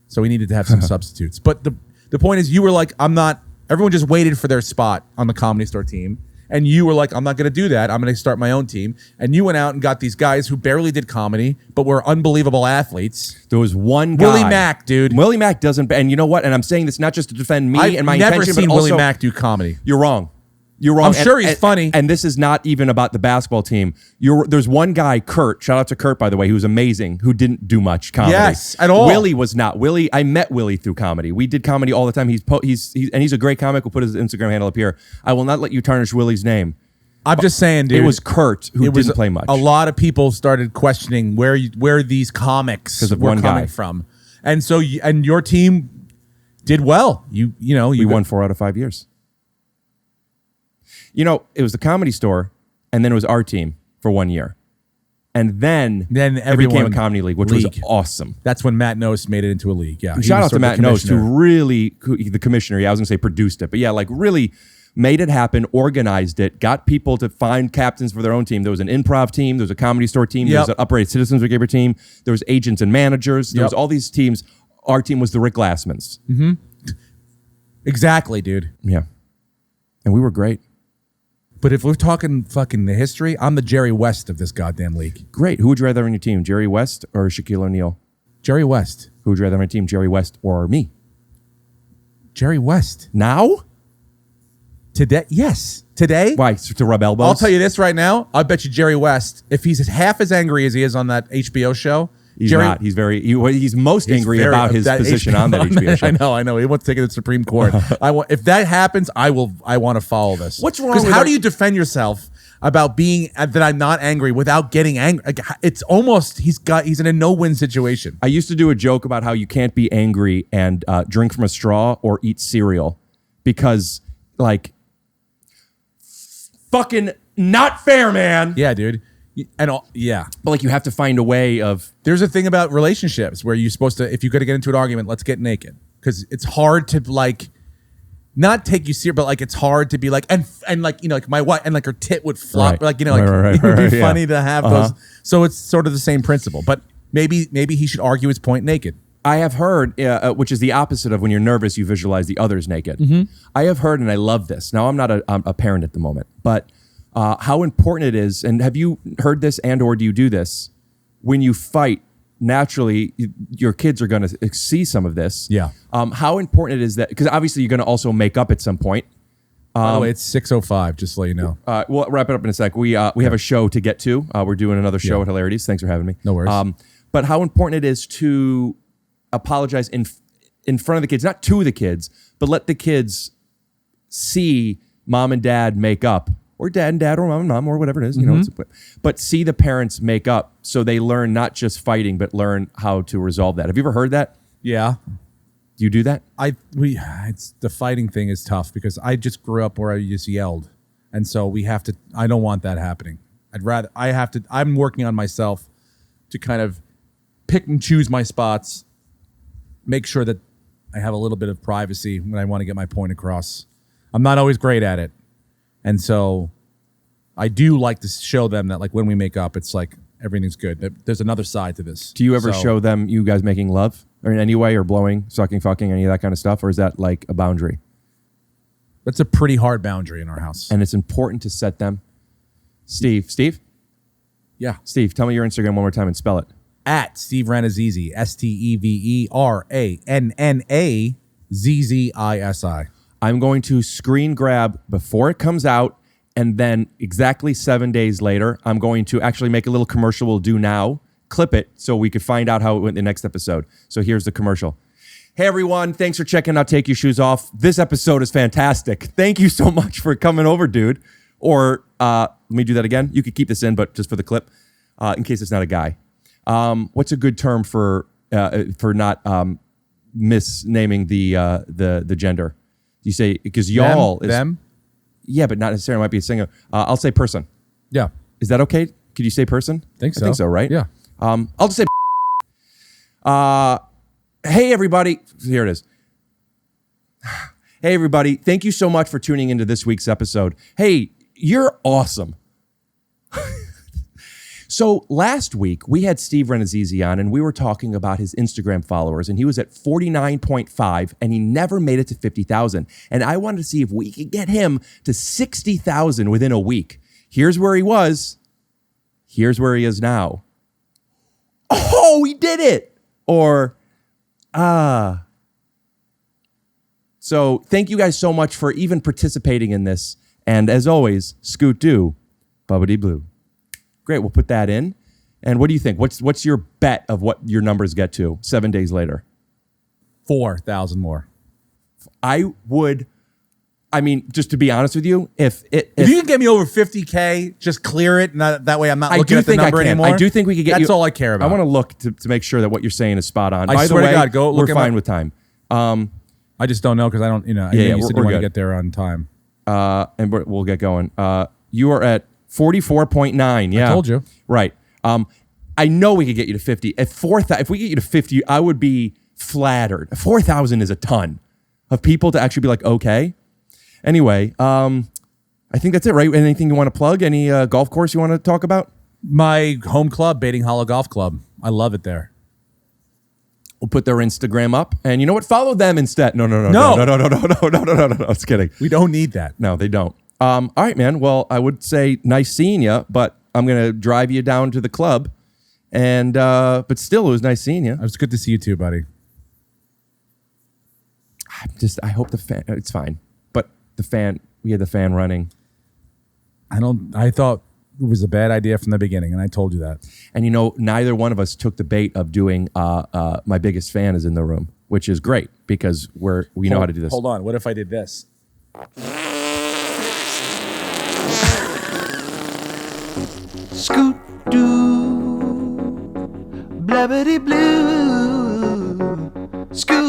so we needed to have some substitutes. But the point is, you were like, I'm not. Everyone just waited for their spot on the Comedy Store team, and you were like, I'm not going to do that. I'm going to start my own team. And you went out and got these guys who barely did comedy, but were unbelievable athletes. There was one guy, Willie Mack, dude. Willie Mack doesn't. And you know what? And I'm saying this not just to defend me and my intention, but also. I've never seen Willie Mack do comedy. You're wrong. You're wrong. I'm sure he's funny. And this is not even about the basketball team. There's one guy, Kurt, shout out to Kurt, by the way, who was amazing, who didn't do much comedy. Yes, at all. Willie was not. I met Willie through comedy. We did comedy all the time. He's a great comic. We'll put his Instagram handle up here. I will not let you tarnish Willie's name. I'm just saying, dude. It was Kurt who didn't play much. A lot of people started questioning where these comics were coming from. And so, and your team did well. We won 4 out of 5 years. It was the Comedy Store, and then it was our team for 1 year. And then it everyone became a comedy league, which was awesome. That's when Matt Nost made it into a league. Yeah. And shout out to Matt Nost, who the commissioner, I was going to say produced it, but yeah, like really made it happen, organized it, got people to find captains for their own team. There was an improv team, there was a comedy store team, there was an uprated Citizens Brigade team, there was agents and managers, there was all these teams. Our team was the Rick Glassmans. Mm-hmm. Exactly, dude. Yeah. And we were great. But if we're talking fucking the history, I'm the Jerry West of this goddamn league. Great. Who would you rather have on your team, Jerry West or Shaquille O'Neal? Jerry West. Who would you rather have on your team, Jerry West or me? Jerry West. Now? Today? Yes. Today? Why? To rub elbows? I'll tell you this right now. I bet you Jerry West, if he's half as angry as he is on that HBO show, He's not. He's he's most angry about his position on that HBO show. I know. He wants to take it to the Supreme Court. If that happens, I want to follow this. What's wrong? Because how do you defend yourself about being that I'm not angry without getting angry? It's almost he's in a no-win situation. I used to do a joke about how you can't be angry and drink from a straw or eat cereal because, like, fucking not fair, man. Yeah, dude. And but like you have to find a way of. There's a thing about relationships where you're supposed to, if you're going to get into an argument, let's get naked, because it's hard to like not take you serious, but like it's hard to be like and like like my wife and like her tit would flop, like it would be funny to have those. So it's sort of the same principle, but maybe he should argue his point naked. I have heard, which is the opposite of when you're nervous, you visualize the others naked. Mm-hmm. I have heard, and I love this. Now I'm not a parent at the moment, but. How important it is, and have you heard this and or do you do this? When you fight, naturally, your kids are going to see some of this. Yeah. How important it is that, because obviously you're going to also make up at some point. By the way, it's 6:05, just to let you know. We'll wrap it up in a sec. We have a show to get to. We're doing another show at Hilarities. Thanks for having me. No worries. But how important it is to apologize in front of the kids, not to the kids, but let the kids see mom and dad make up. Or dad and dad, or mom and mom, or whatever it is, you know. But see the parents make up so they learn not just fighting, but learn how to resolve that. Have you ever heard that? Yeah. Do you do that? It's the fighting thing is tough because I just grew up where I just yelled, and so we have to. I don't want that happening. I'm working on myself to kind of pick and choose my spots, make sure that I have a little bit of privacy when I want to get my point across. I'm not always great at it. And so I do like to show them that, like, when we make up, it's like everything's good. There's another side to this. Do you ever show them you guys making love or in any way, or blowing, sucking, fucking, any of that kind of stuff? Or is that like a boundary? That's a pretty hard boundary in our house. And it's important to set them. Steve? Yeah. Steve, tell me your Instagram one more time and spell it. At Steve Rannazzisi, SteveRannazzisi. I'm going to screen grab before it comes out, and then exactly 7 days later, I'm going to actually make a little commercial we'll do now, clip it, so we could find out how it went in the next episode. So here's the commercial. Hey, everyone. Thanks for checking out Take Your Shoes Off. This episode is fantastic. Thank you so much for coming over, dude. Or let me do that again. You could keep this in, but just for the clip, in case it's not a guy. What's a good term for not misnaming the gender? You say, because y'all is them? Yeah, but not necessarily. Might be a singer. I'll say person. Yeah. Is that okay? Could you say person? I think so, right? Yeah. I'll just say hey, everybody. Here it is. Hey, everybody. Thank you so much for tuning into this week's episode. Hey, you're awesome. So last week, we had Steve Rannazzisi on, and we were talking about his Instagram followers, and he was at 49.5, and he never made it to 50,000. And I wanted to see if we could get him to 60,000 within a week. Here's where he was. Here's where he is now. Oh, he did it! Or, So thank you guys so much for even participating in this. And as always, scoot do, bubbity blue. Great, we'll put that in. And what do you think? What's your bet of what your numbers get to 7 days later? 4,000 more. Just to be honest with you, if you can get me over 50K, just clear it. That way I'm not looking at the number anymore. I do think we could get That's all I care about. I want to look to make sure that what you're saying is spot on. I swear to God, go look we're at fine with time. I just don't know because I don't, you said you want to get there on time. And we'll get going. You are at 44.9. Yeah. I told you. Right. I know we could get you to 50. At 4,000, if we get you to 50, I would be flattered. 4,000 is a ton of people to actually be like, okay. Anyway, I think that's it, right? Anything you want to plug? Any golf course you want to talk about? My home club, Baiting Hollow Golf Club. I love it there. We'll put their Instagram up, and you know what? Follow them instead. No. Just kidding. We don't need that. No, they don't. All right, man. Well, I would say nice seeing you, but I'm gonna drive you down to the club, and but still, it was nice seeing you. It was good to see you too, buddy. I hope the fan. It's fine, but the fan. We had the fan running. I thought it was a bad idea from the beginning, and I told you that. And you know, neither one of us took the bait of doing my biggest fan is in the room, which is great because we know how to do this. Hold on. What if I did this? Scoot doo, blabbity blue, scoot.